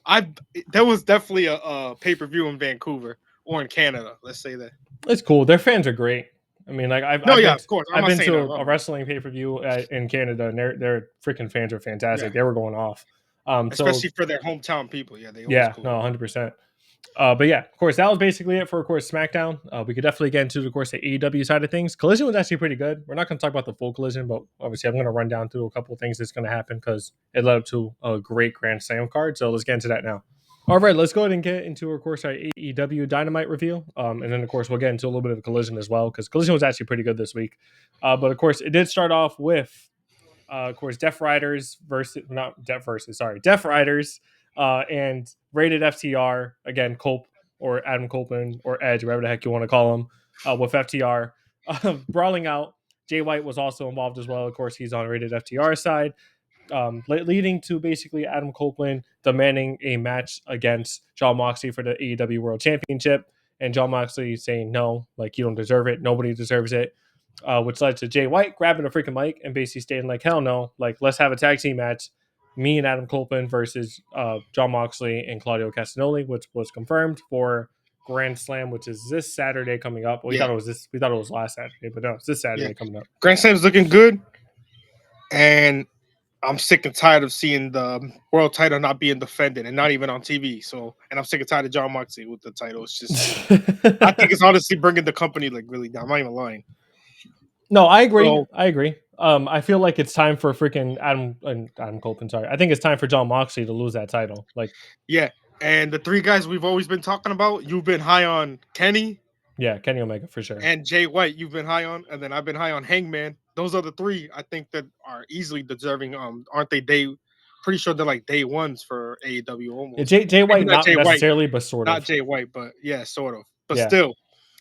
there was definitely a pay-per-view in Vancouver or in Canada. Let's say that. It's cool. Their fans are great. I mean, of course. I've been to a wrestling pay-per-view in Canada, and their freaking fans are fantastic. Yeah. They were going off, especially for their hometown people. Yeah, cool. No, 100%. But yeah, of course, that was basically it for, of course, SmackDown. We could definitely get into, of course, the AEW side of things. Collision was actually pretty good. We're not going to talk about the full Collision, but obviously I'm going to run down through a couple of things that's going to happen because it led up to a great Grand Slam card. So let's get into that now. All right, let's go ahead and get into, of course, our AEW Dynamite review. And then, of course, we'll get into a little bit of Collision as well because Collision was actually pretty good this week. But, of course, it did start off with Of course, Deaf Riders and Rated FTR again, Cope or Adam Copeland or Edge, whatever the heck you want to call him, with FTR brawling out. Jay White was also involved as well. Of course, he's on Rated FTR side, leading to basically Adam Copeland demanding a match against Jon Moxley for the AEW World Championship, and Jon Moxley saying no, like you don't deserve it, nobody deserves it. Which led to Jay White grabbing a freaking mic and basically stating like, hell no, like let's have a tag team match, me and Adam Copeland versus Jon Moxley and Claudio Castagnoli, which was confirmed for Grand Slam, which is this Saturday coming up. Well, we thought it was last Saturday, but no, it's this Saturday coming up. Grand Slam's looking good, and I'm sick and tired of seeing the world title not being defended and not even on TV. So, and I'm sick and tired of Jon Moxley with the title. It's just, I think it's honestly bringing the company like really down. I'm not even lying. No, I agree. I feel like it's time for freaking Adam Copeland. Sorry, I think it's time for Jon Moxley to lose that title. Like, yeah, and the three guys we've always been talking about. You've been high on Kenny. Yeah, Kenny Omega for sure. And Jay White, you've been high on, and then I've been high on Hangman. Those are the three I think that are easily deserving. Aren't they? Pretty sure they're like day ones for AEW almost. Yeah, Jay White, not Jay necessarily, White, but sort of. Not Jay White, but yeah, sort of. But still.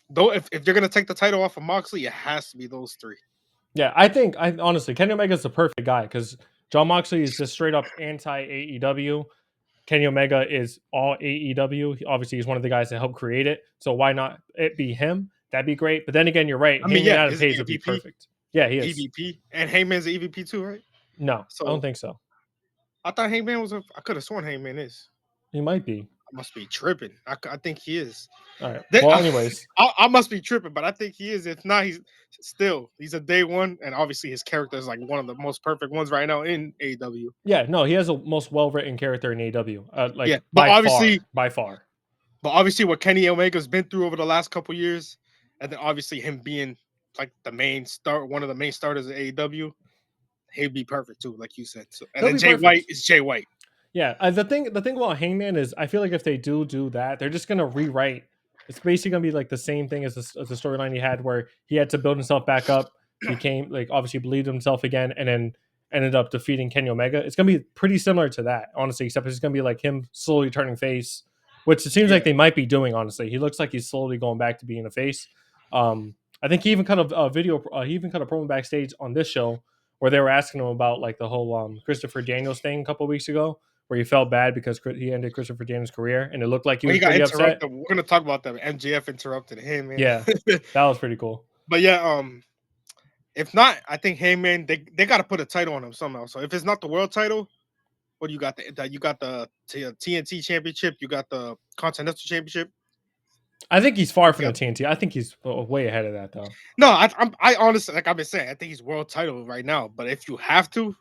Though, if you're gonna take the title off of Moxley, it has to be those three. Yeah, I honestly, Kenny Omega is the perfect guy because Jon Moxley is just straight up anti AEW. Kenny Omega is all AEW. Obviously, he's one of the guys that helped create it. So why not it be him? That'd be great. But then again, you're right. Adam Page would be perfect. Yeah, he is. EVP and Hangman's an EVP too, right? No, I don't think so. I thought Hangman was. I could have sworn Hangman is. He might be. I must be tripping. I think he is. All right. Well, anyways, I must be tripping, but I think he is. If not, he's a day one, and obviously his character is like one of the most perfect ones right now in AEW. Yeah, no, he has the most well-written character in AEW. By far. But obviously, what Kenny Omega's been through over the last couple years, and then obviously him being like one of the main starters of AEW, he'd be perfect too, like you said. So, and then Jay White is Jay White. Yeah, the thing about Hangman is I feel like if they do that, they're just gonna rewrite. It's basically gonna be like the same thing as the storyline he had, where he had to build himself back up, became like obviously believed in himself again, and then ended up defeating Kenny Omega. It's gonna be pretty similar to that, honestly, except it's gonna be like him slowly turning face, which it seems like they might be doing. Honestly, he looks like he's slowly going back to being a face. I think he even cut a promo backstage on this show where they were asking him about like the whole Christopher Daniels thing a couple of weeks ago, where he felt bad because he ended Christopher Daniels' career, and it looked like he was pretty upset. We're going to talk about that. MJF interrupted him. Man. Yeah, that was pretty cool. But yeah, if not, I think Hangman, they got to put a title on him somehow. So if it's not the world title, what do you got? You got the TNT Championship. You got the Continental Championship. I think he's far from the TNT. I think he's way ahead of that, though. No, I honestly, like I've been saying, I think he's world title right now. But if you have to,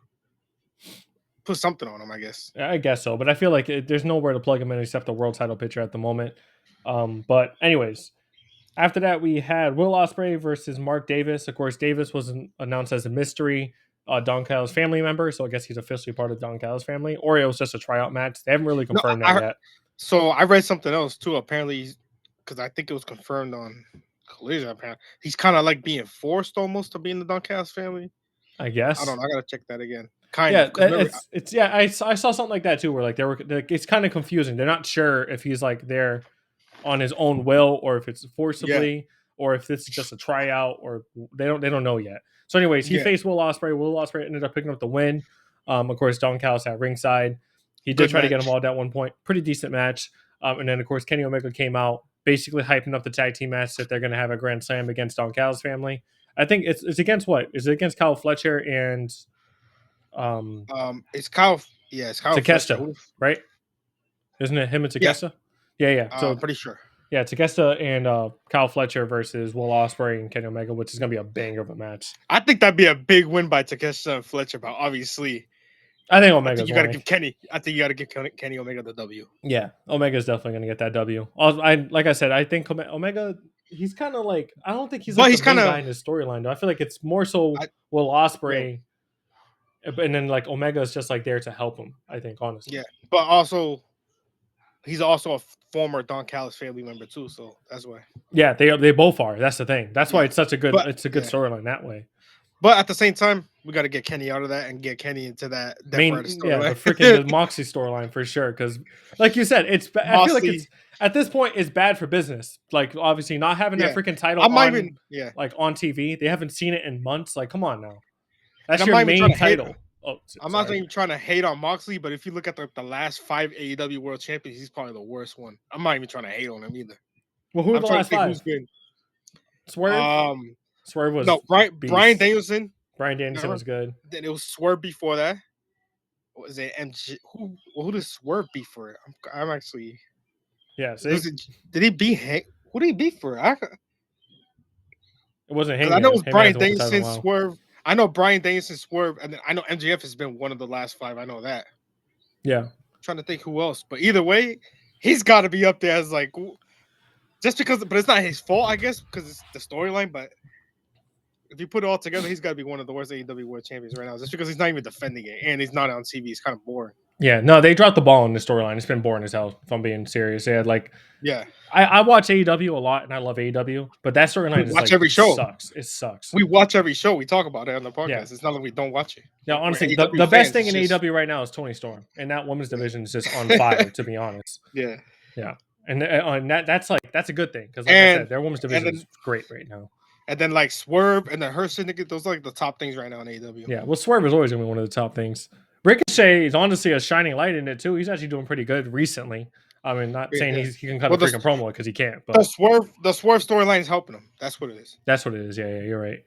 put something on him, I guess. I guess so, but I feel like there's nowhere to plug him in except the world title picture at the moment. But anyways, after that we had Will Ospreay versus Mark Davis. Of course, Davis was announced as a mystery Don Callis family member, so I guess he's officially part of Don Callis family, or it was just a tryout match. They haven't really confirmed that yet. So I read something else too. Apparently, because I think it was confirmed on Collision. Apparently, he's kind of like being forced almost to be in the Don Callis family. I guess. I don't know. I gotta check that again. I saw something like that too, where like it's kind of confusing. They're not sure if he's like there on his own will or if it's forcibly or if this is just a tryout, or they don't know yet. So anyways, he faced Will Ospreay. Will Ospreay ended up picking up the win. Of course, Don Callis at ringside. He did try to get involved at one point. Pretty decent match. And then of course Kenny Omega came out basically hyping up the tag team match that they're going to have a Grand Slam against Don Callis family. I think it's against what? Is it against Kyle Fletcher and it's Kyle. Yeah, it's Kyle Takeshita, Fletcher, right? Isn't it him and Takeshita? Yeah. So I'm pretty sure. Yeah, Takeshita and Kyle Fletcher versus Will Ospreay and Kenny Omega, which is gonna be a banger of a match. I think that'd be a big win by Takeshita and Fletcher, but obviously, I think Omega. You got to give Kenny. I think you got to give Kenny Omega the W. Yeah, Omega's definitely gonna get that W. Like I said, I think Omega. He's kind of like, I don't think he's like the main guy in his storyline though. I feel like it's more so Will Ospreay. And then like Omega is just like there to help him, I think, honestly. Yeah, but also he's also a former Don Callis family member too, so that's why. Yeah, they both are. That's the thing. That's why it's such a good storyline that way. But at the same time, We got to get Kenny out of that and get Kenny into that. The freaking Moxley storyline for sure. Because, like you said, it's. I feel like it's at this point it's bad for business. Like obviously not having that freaking title on TV. They haven't seen it in months. Like, come on now, that's your main title. I'm not even trying to hate on Moxley, but if you look at the last 5 AEW World Champions, he's probably the worst one. I'm not even trying to hate on him either. Well, who are the last 5? Swerve. Swerve was Bryan Danielson. Brian Danielson was good. Then it was Swerve before that. What was it? MG? Who did Swerve beat for? I'm actually. Yeah. Did he beat Hank? Who did he beat for? It wasn't Hank. I know it was Bryan Danielson, Swerve. I know Bryan Danielson, Swerve, and then I know MJF has been one of the last 5. I know that. Yeah. I'm trying to think who else, but either way, he's got to be up there as like just because. But it's not his fault, I guess, because it's the storyline. But if you put it all together, he's got to be one of the worst AEW World Champions right now, just because he's not even defending it and he's not on TV. It's kind of boring. Yeah, no, they dropped the ball in the storyline. It's been boring as hell, if I'm being serious. They had I watch AEW a lot, and I love AEW, but that storyline is every show. Sucks. It sucks. We watch every show. We talk about it on the podcast. Yeah. It's not like we don't watch it. Yeah, honestly, the best thing in AEW right now is Tony Storm, and that women's division is just on fire, to be honest. Yeah. Yeah. And that's a good thing, because like I said, their women's division is great right now. And then like Swerve and then her syndicate, those are like the top things right now in AEW. Yeah, well, Swerve is always going to be one of the top things. Ricochet is honestly a shining light in it too. He's actually doing pretty good recently. I mean, not saying he can cut a freaking promo because he can't. But the Swerve storyline is helping him. That's what it is. That's what it is. Yeah, you're right.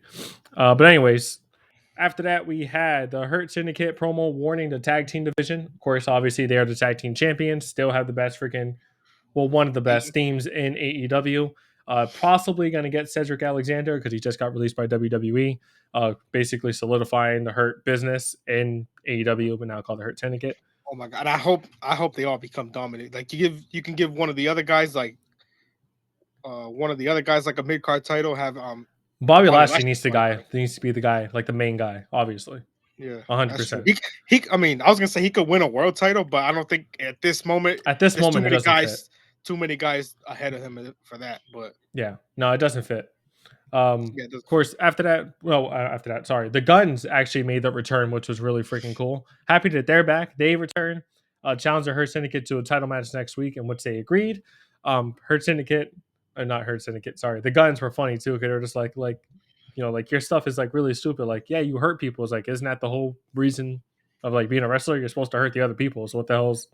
But anyways, after that we had the Hurt Syndicate promo warning the tag team division. Of course, obviously they are the tag team champions. Still have the best one of the best themes in AEW. Possibly going to get Cedric Alexander because he just got released by WWE. Basically solidifying the Hurt business in AEW, but now called the Hurt Syndicate. Oh my god! I hope they all become dominant. Like you can give one of the other guys like a mid card title. Have Bobby Lashley needs to be the guy, like the main guy, obviously. Yeah, 100%. I mean, I was gonna say he could win a world title, but I don't think at this moment it doesn't fit. Too many guys ahead of him for that. But yeah, no, it doesn't fit. Of course, after that, sorry, the Guns actually made the return, which was really freaking cool. Happy that they're back. They return, challenge the Hurt Syndicate to a title match next week, in which they agreed. Hurt Syndicate, or not Hurt Syndicate, sorry, the Guns were funny too, because they're just like your stuff is like really stupid. Like, yeah, you hurt people. It's like, isn't that the whole reason of like being a wrestler? You're supposed to hurt the other people. So what the hell's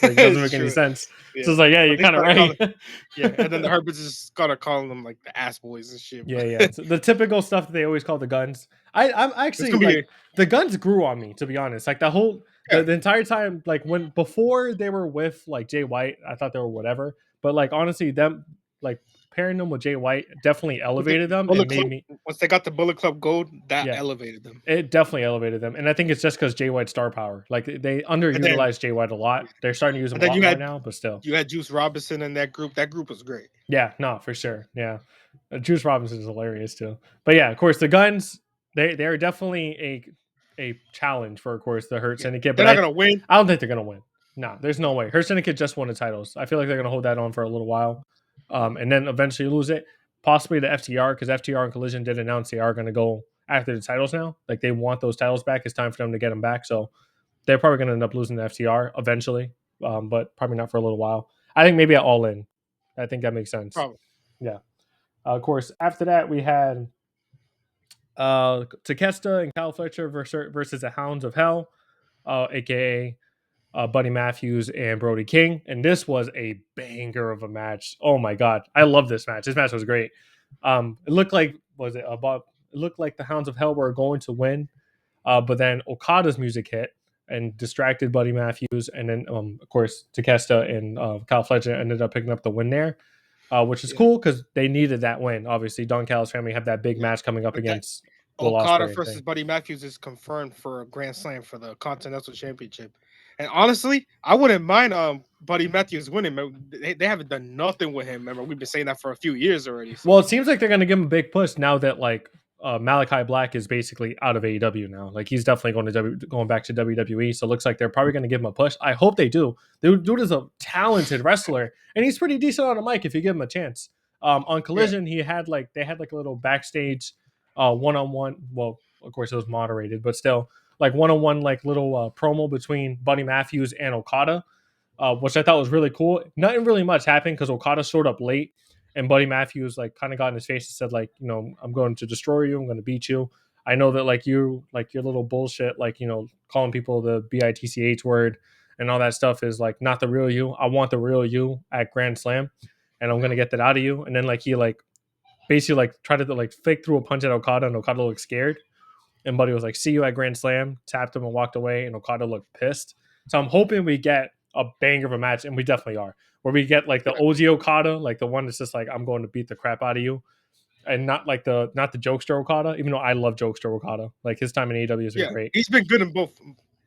like, doesn't make any sense. Yeah. So it's like, yeah, you're kind of right. And then the Herberts just gotta call them like the ass boys and shit. Yeah. So the typical stuff that they always call the Guns. I'm actually like the Guns grew on me, to be honest. Like the whole the entire time, like before they were with like Jay White, I thought they were whatever. But like honestly, them like pairing them with Jay White definitely elevated them and made me. Once they got the Bullet Club Gold, that elevated them. It definitely elevated them, and I think it's just because Jay White's star power. Like they underutilized Jay White a lot. They're starting to use him a lot more now, but still. You had Juice Robinson in that group. That group was great. Yeah, no, for sure. Yeah, Juice Robinson is hilarious too. But yeah, of course, the Guns they are definitely a challenge for, of course, the Hurt Syndicate. They're not gonna win. I don't think they're gonna win. No, there's no way. Hurt Syndicate just won the titles. I feel like they're gonna hold that on for a little while. And then eventually lose it, possibly to FTR, because FTR and Collision did announce they are going to go after the titles now. Like they want those titles back. It's time for them to get them back. So they're probably going to end up losing to FTR eventually, but probably not for a little while. I think maybe at All In. I think that makes sense. Probably. Yeah. Of course, after that we had Takeshita and Kyle Fletcher versus the Hounds of Hell, aka Buddy Matthews and Brody King, and this was a banger of a match. Oh my god, I love this match. This match was great. It looked like the Hounds of Hell were going to win, but then Okada's music hit and distracted Buddy Matthews, and then of course Takeshita and Kyle Fletcher ended up picking up the win there, which is cool because they needed that win. Obviously, Don Callis' family have that big match coming up against Okada versus Buddy Matthews is confirmed for a Grand Slam for the Continental Championship. And honestly, I wouldn't mind Buddy Matthews winning. They haven't done nothing with him. Remember, we've been saying that for a few years already. So. Well, it seems like they're going to give him a big push now that like Malachi Black is basically out of AEW now. Like he's definitely going back to WWE. So it looks like they're probably going to give him a push. I hope they do. Dude is a talented wrestler, and he's pretty decent on a mic if you give him a chance. On Collision, they had like a little backstage one-on-one. Well, of course, it was moderated, but still, like one-on-one, like little promo between Buddy Matthews and Okada, which I thought was really cool. Nothing really much happened because Okada showed up late, and Buddy Matthews like kind of got in his face and said like, I'm going to destroy you. I'm going to beat you. I know that like your little bullshit, like calling people the bitch word and all that stuff is like not the real you. I want the real you at Grand Slam, and I'm gonna get that out of you. And then like he like basically like tried to like fake threw a punch at Okada, and Okada looked scared. And Buddy was like, "See you at Grand Slam," tapped him and walked away, and Okada looked pissed. So I'm hoping we get a banger of a match, and we definitely are, where we get like the OG Okada, like the one that's just like, I'm going to beat the crap out of you, and not the jokester Okada, even though I love jokester Okada. Like his time in AEW has been great. He's been good in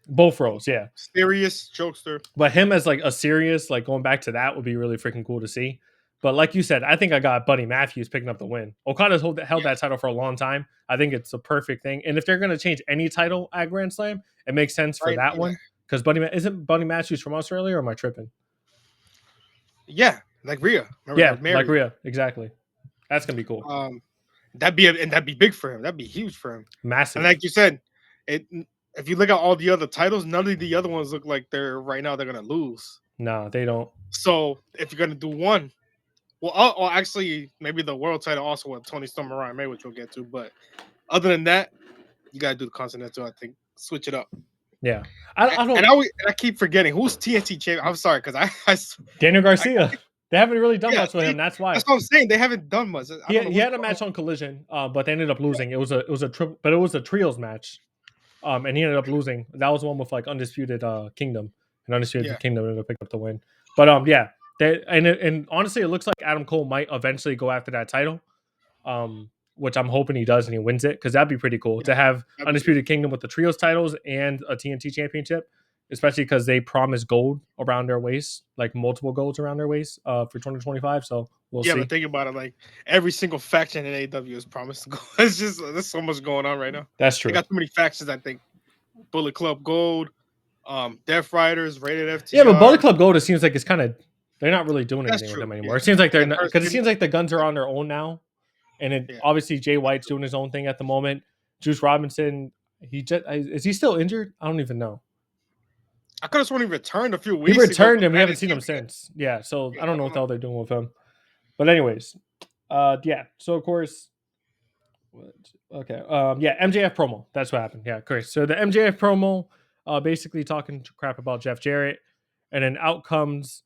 both roles, yeah. Serious jokester. But him as like a serious, like going back to that would be really freaking cool to see. But like you said, I think I got Buddy Matthews picking up the win. Okada's held that title for a long time. I think it's a perfect thing. And if they're going to change any title at Grand Slam, it makes sense for that one. Because isn't Buddy Matthews from Australia, or am I tripping? Yeah, like Rhea. Like Rhea, exactly. That's gonna be cool. That'd be big for him. That'd be huge for him. Massive. And like you said, if you look at all the other titles, none of the other ones look like they're gonna lose. No, they don't. So if you're gonna do one, well, actually, maybe the world title also with Tony Storm and Ryan May, which we'll get to. But other than that, you gotta do the Continental. I think switch it up. Yeah, I don't. And I keep forgetting who's TNT champion. I'm sorry because I Daniel Garcia. They haven't really done much with him. That's why. That's what I'm saying. They haven't done much. He had a match on Collision, but they ended up losing. It was a triple, but it was a trios match. And he ended up losing. That was the one with like Undisputed Kingdom, and Undisputed Kingdom ended up picking up the win. But yeah, and honestly, it looks like Adam Cole might eventually go after that title, which I'm hoping he does and he wins it, because that'd be pretty cool to have Undisputed Kingdom with the trios titles and a TNT championship, especially because they promise gold around their waist, like multiple golds around their waist for 2025. So we'll see. Yeah, but think about it, like every single faction in AEW is promised gold. It's just there's so much going on right now. That's true. They got too many factions. I think Bullet Club Gold, Death Riders, Rated FTR. Yeah, but Bullet Club Gold, it seems like it's kind of they're not really doing anything with them anymore. It seems like they're not, because it seems like the Guns are on their own now, and obviously Jay White's doing his own thing at the moment. Juice Robinson, is he still injured? I don't even know. I could have sworn he returned a few weeks ago. He returned and we haven't seen him since. Yeah, so I don't know what the hell they're doing with him. But anyways, yeah. So of course, okay. Yeah, MJF promo. That's what happened. Yeah, correct. So the MJF promo, basically talking crap about Jeff Jarrett, and then out comes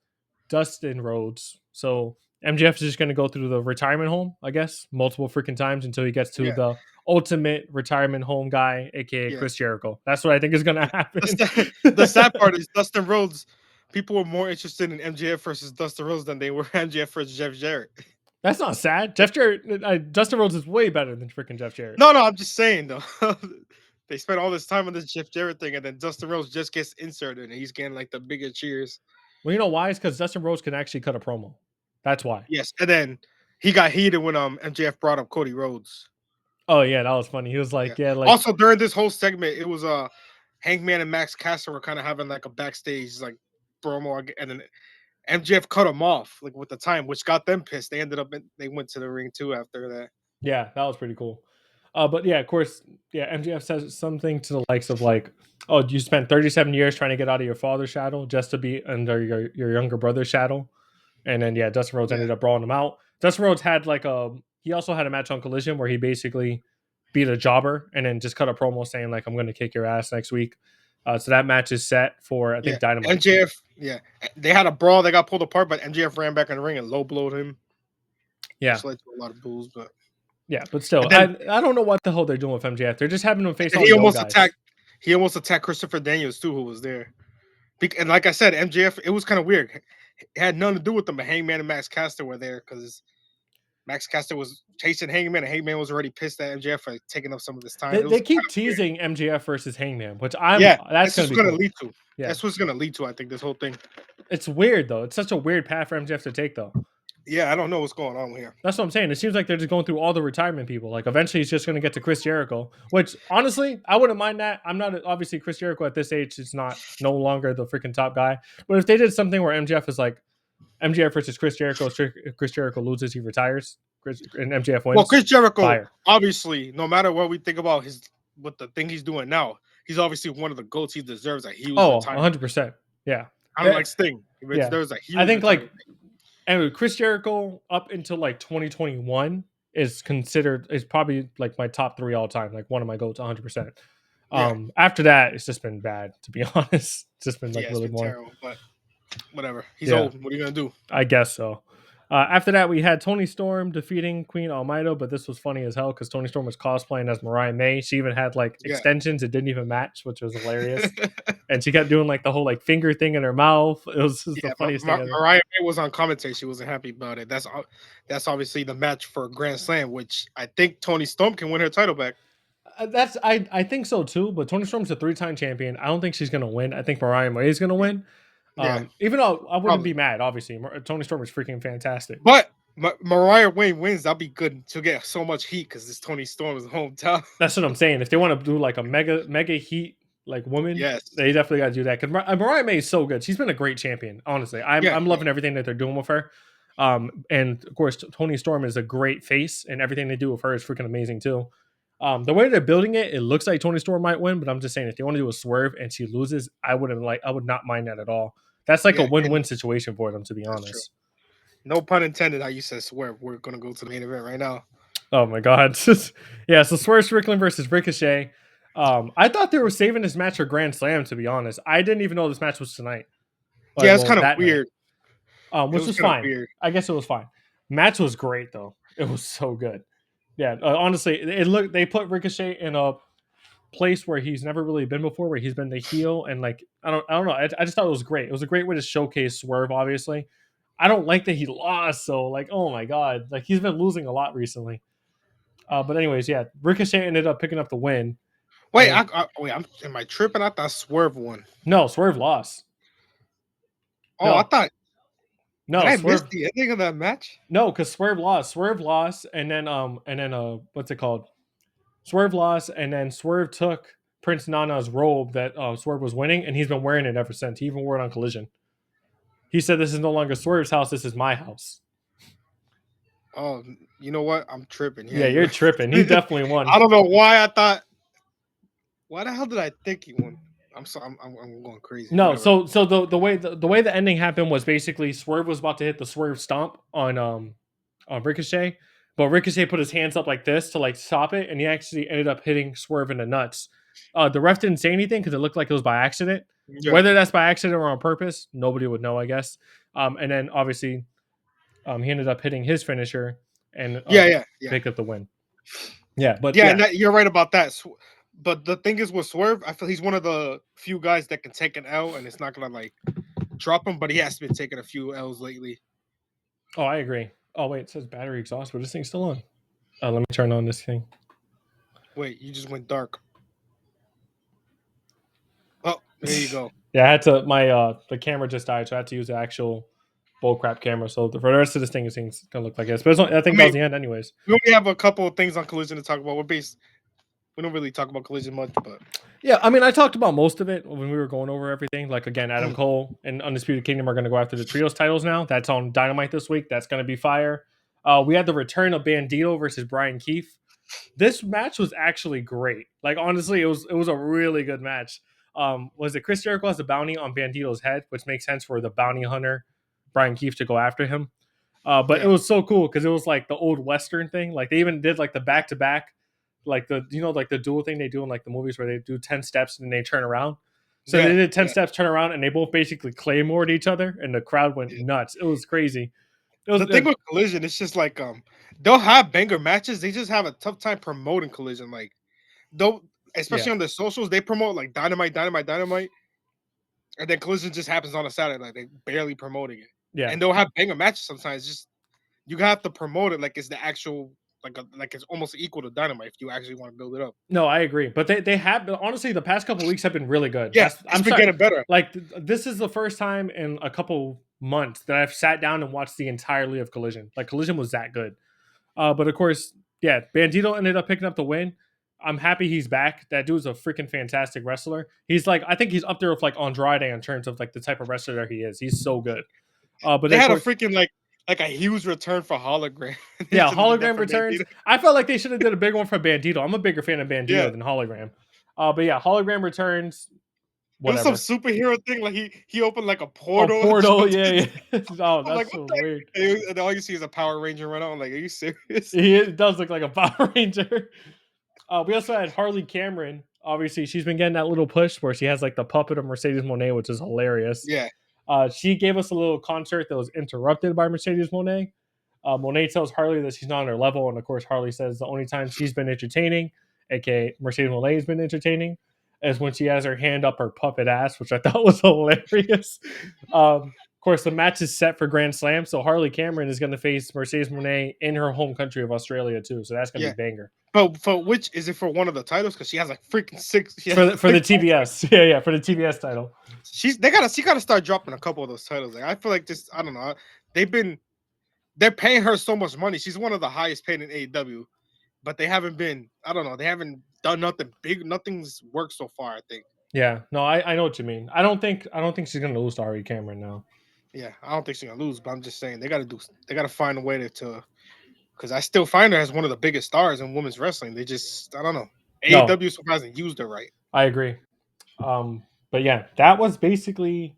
Dustin Rhodes. So MJF is just going to go through the retirement home, I guess, multiple freaking times until he gets to the ultimate retirement home guy, aka Chris Jericho. That's what I think is going to happen. The sad part is Dustin Rhodes. People were more interested in MJF versus Dustin Rhodes than they were MJF versus Jeff Jarrett. That's not sad. Jeff Jarrett, Dustin Rhodes is way better than freaking Jeff Jarrett. No, I'm just saying though. They spent all this time on this Jeff Jarrett thing, and then Dustin Rhodes just gets inserted, and he's getting like the bigger cheers. Well, you know why? It's because Dustin Rhodes can actually cut a promo. That's why. Yes, and then he got heated when MJF brought up Cody Rhodes. Oh yeah, that was funny. He was like, like. Also during this whole segment, it was Hangman and Max Caster were kind of having like a backstage like promo, and then MJF cut him off like with the time, which got them pissed. They ended up they went to the ring too after that. Yeah, that was pretty cool. But yeah, of course, MJF says something to the likes of like, "Oh, you spent 37 years trying to get out of your father's shadow just to be under your younger brother's shadow." And then Dustin Rhodes ended up brawling him out. Dustin Rhodes had he also had a match on Collision where he basically beat a jobber and then just cut a promo saying like, "I'm going to kick your ass next week." So that match is set for I think Dynamite. MJF, they had a brawl. They got pulled apart, but MJF ran back in the ring and low blowed him. Yeah, which led to a lot of boos, but but still, then, I don't know what the hell they're doing with MJF. They're just having him face all the old guys. He almost attacked Christopher Daniels too, who was there. And like I said, MJF, it was kind of weird. It had nothing to do with them, but Hangman and Max Caster were there because Max Caster was chasing Hangman, and Hangman was already pissed at MJF for taking up some of this time. They keep teasing MJF versus Hangman, which that's going to lead to. Yeah. That's what's going to lead to, I think, this whole thing. It's weird, though. It's such a weird path for MJF to take, though. Yeah, I don't know what's going on here. That's what I'm saying. It seems like they're just going through all the retirement people. Like, eventually he's just going to get to Chris Jericho, which, honestly, I wouldn't mind that. I'm not, obviously, Chris Jericho at this age is no longer the freaking top guy. But if they did something where MJF is like, MJF versus Chris Jericho, if Chris Jericho loses, he retires, and MJF wins. Well, Chris Jericho, obviously, no matter what we think about his with the thing he's doing now, he's obviously one of the GOATs. He deserves that. He was 100%. Yeah. I don't like Sting. He Yeah. deserves that. I think like, and Chris Jericho up until like 2021 is probably like my top 3 all time, like one of my GOATs, 100%. After that, it's just been bad, to be honest. It's just been like really boring. Terrible, but whatever. He's old. What are you gonna do? I guess so. After that, we had Toni Storm defeating Queen Almighty, but this was funny as hell because Toni Storm was cosplaying as Mariah May. She even had like extensions; it didn't even match, which was hilarious. And she kept doing like the whole like finger thing in her mouth. It was just the funniest thing. Mariah May was on commentary; she wasn't happy about it. That's obviously the match for Grand Slam, which I think Toni Storm can win her title back. I think so too. But Toni Storm's a 3-time champion. I don't think she's gonna win. I think Mariah May is gonna win. Even though I wouldn't be mad, obviously. Toni Storm is freaking fantastic. But Mariah May wins, that'll be good. She'll get so much heat because this Toni Storm is hometown. That's what I'm saying. If they want to do like a mega heat like woman, they definitely got to do that. Because Mariah May is so good. She's been a great champion, honestly. I'm loving everything that they're doing with her. And of course, Toni Storm is a great face, and everything they do with her is freaking amazing too. The way they're building it looks like Toni Storm might win, but I'm just saying if they want to do a swerve and she loses, I would not mind that at all. That's like a win-win situation for them, to be honest. True. No pun intended. How you said swerve. We're gonna go to the main event right now. Oh my god! So Swerve Strickland versus Ricochet. I thought they were saving this match for Grand Slam. To be honest, I didn't even know this match was tonight. It's kind of weird. Which was fine. Weird. I guess it was fine. Match was great though. It was so good. Yeah, honestly, they put Ricochet in a place where he's never really been before, where he's been the heel, and like I don't know. I just thought it was great. It was a great way to showcase Swerve. Obviously, I don't like that he lost. So like, oh my god, like he's been losing a lot recently. But anyways, Ricochet ended up picking up the win. Wait, am I tripping? I thought Swerve won. No, Swerve lost. Oh, no. I thought. No, did I miss the ending of that match? No, because Swerve lost, and then what's it called? Swerve lost, and then Swerve took Prince Nana's robe that Swerve was winning, and he's been wearing it ever since. He even wore it on Collision. He said, "This is no longer Swerve's house. This is my house." Oh, you know what? I'm tripping. Yeah, you're tripping. He definitely won. I don't know why I thought. Why the hell did I think he won? I'm going crazy. No, whatever. so the way the ending happened was basically Swerve was about to hit the Swerve stomp on Ricochet, but Ricochet put his hands up like this to like stop it, and he actually ended up hitting Swerve in the nuts. The ref didn't say anything because it looked like it was by accident. Yeah. Whether that's by accident or on purpose, nobody would know, I guess. And then obviously, he ended up hitting his finisher and pick up the win. Yeah, but you're right about that. But the thing is with Swerve, I feel he's one of the few guys that can take an L and it's not gonna like drop him, but he has been taking a few L's lately. Oh, I agree. Oh wait, it says battery exhaust, but this thing's still on. Let me turn on this thing. Wait, you just went dark. Oh, there you go. Yeah, I had to the camera just died, so I had to use the actual bullcrap camera. So for the rest of this thing, it's gonna look like this. But I think that was the end anyways. We only have a couple of things on Collision to talk about. We don't really talk about Collision much, but yeah, I mean, I talked about most of it when we were going over everything. Like again, Adam Cole and Undisputed Kingdom are going to go after the trios titles now. That's on Dynamite this week. That's going to be fire. We had the return of Bandito versus Brian Keefe. This match was actually great. Like honestly, it was a really good match. Was it Chris Jericho has the bounty on Bandito's head, which makes sense for the bounty hunter Brian Keefe to go after him. But it was so cool because it was like the old Western thing. Like they even did like the back-to-back. Like the dual thing they do in like the movies where they do 10 steps and they turn around. So they did 10 steps, turn around, and they both basically claymored each other, and the crowd went nuts. It was crazy. The thing with Collision, it's just like they'll have banger matches. They just have a tough time promoting Collision. Like especially on the socials, they promote like Dynamite, and then Collision just happens on a Saturday. Like they barely promoting it. Yeah, and they'll have banger matches sometimes. Just you have to promote it like it's the actual. Like it's almost equal to Dynamite if you actually want to build it up. No, I agree. But they have honestly the past couple of weeks have been really good. Yeah, I'm getting better. Like this is the first time in a couple months that I've sat down and watched the entirety of Collision. Like Collision was that good. But of course, Bandito ended up picking up the win. I'm happy he's back. That dude's a freaking fantastic wrestler. He's like I think he's up there with like Andrade in terms of like the type of wrestler that he is. He's so good. But they had a freaking like like a huge return for Hologram. Yeah, Hologram returns. I felt like they should have did a big one for Bandito. I'm a bigger fan of Bandito than Hologram. But yeah, Hologram returns. Whatever. It was some superhero thing. Like he opened like a portal. A portal, yeah. Oh, that's like, so weird. And all you see is a Power Ranger run out. I'm like, are you serious? It does look like a Power Ranger. We also had Harley Cameron. Obviously, she's been getting that little push where she has like the puppet of Mercedes Moné, which is hilarious. Yeah. She gave us a little concert that was interrupted by Mercedes Moné. Monet tells Harley that she's not on her level, and of course, Harley says the only time she's been entertaining, aka Mercedes Moné has been entertaining, is when she has her hand up her puppet ass, which I thought was hilarious. Of course, the match is set for Grand Slam, so Harley Cameron is going to face Mercedes Moné in her home country of Australia too. So that's going to be banger. But for which is it for one of the titles? Because she has like freaking 6 for the TBS. Yeah, for the TBS title. She gotta start dropping a couple of those titles. Like I feel like just I don't know. They're paying her so much money. She's one of the highest paid in AEW, but they haven't been. I don't know. They haven't done nothing big. Nothing's worked so far. I think. Yeah. No, I know what you mean. I don't think she's gonna lose to Harley Cameron now. Yeah, I don't think she's gonna lose. But I'm just saying they gotta find a way to. Because I still find her as one of the biggest stars in women's wrestling. They just I don't know. AEW hasn't used her right. I agree. But yeah, that was basically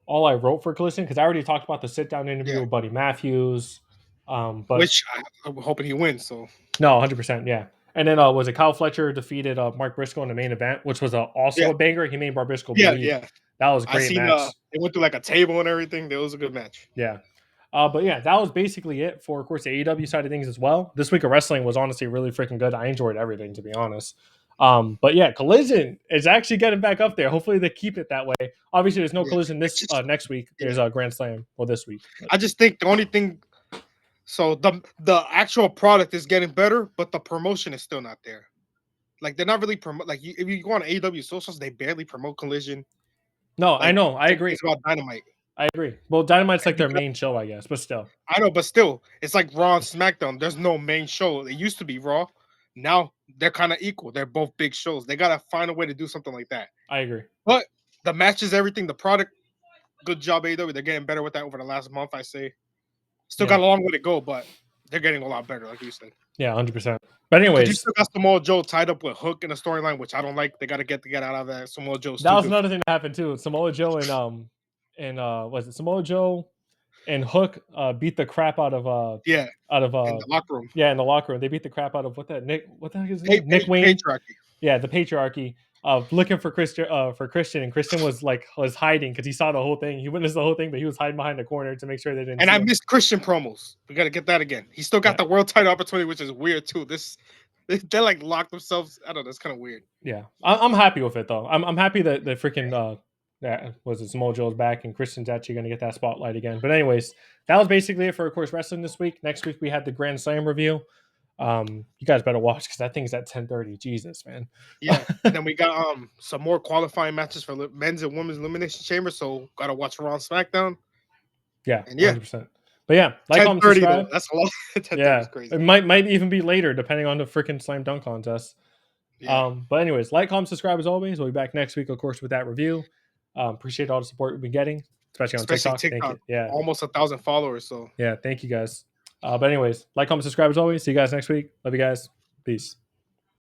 all I wrote for Collision because I already talked about the sit-down interview with Buddy Matthews. But which I'm hoping he wins. So no, 100%, yeah. And then was it Kyle Fletcher defeated Mark Briscoe in the main event, which was also a banger. He made Mark Briscoe bleed. Yeah. That was a great match. They went through like a table and everything. That was a good match. Yeah. But yeah, that was basically it for, of course, the AEW side of things as well. This week of wrestling was honestly really freaking good. I enjoyed everything, to be honest. But yeah, Collision is actually getting back up there. Hopefully they keep it that way. Obviously, there's no Collision this next week. There's a Grand Slam this week. I just think the only thing, so the actual product is getting better, but the promotion is still not there. Like they're not really if you go on AEW socials, they barely promote Collision. No, I know. I agree. It's about Dynamite. I agree. Well, Dynamite's like their main show, I guess, but still. I know, but still, it's like Raw and SmackDown. There's no main show. It used to be Raw. Now they're kind of equal. They're both big shows. They gotta find a way to do something like that. I agree. But the matches, everything, the product, good job, AEW. They're getting better with that over the last month, I say. Still got a long way to go, but they're getting a lot better, like you said. Yeah, 100%. But anyways, you still got Samoa Joe tied up with Hook in a storyline, which I don't like. They got to get out of that. Samoa Joe. That was another thing that happened too. Samoa Joe and was it Samoa Joe and Hook beat the crap out of in the locker room. Yeah, in the locker room. They beat the crap out of what the heck is his name? Nick Wayne. Patriarchy. Yeah, the patriarchy of looking for Christian, and Christian was hiding because he saw the whole thing. He witnessed the whole thing, but he was hiding behind the corner to make sure they didn't. And I missed Christian promos. We got to get that again. He still got the world title opportunity, which is weird too. They like locked themselves. I don't know. It's kind of weird. Yeah, I'm happy with it though. I'm happy that the freaking Samoa Joe's back and Christian's actually going to get that spotlight again. But anyways, that was basically it for, of course, wrestling this week. Next week we had the Grand Slam review. You guys better watch because that thing's at 10:30. Jesus, man. Yeah. And then we got some more qualifying matches for men's and women's Elimination Chamber. So gotta watch Raw and SmackDown. Yeah, and 100%. But yeah, like, comment, subscribe. That's a lot. Yeah, crazy. It might even be later depending on the freaking slam dunk contest. Yeah. But anyways, like, comment, subscribe as always. We'll be back next week, of course, with that review. Appreciate all the support we've been getting, especially on TikTok. Thank you. Yeah, almost 1,000 followers. So yeah, thank you guys. But anyways, like, comment, subscribe as always. See you guys next week. Love you guys. Peace.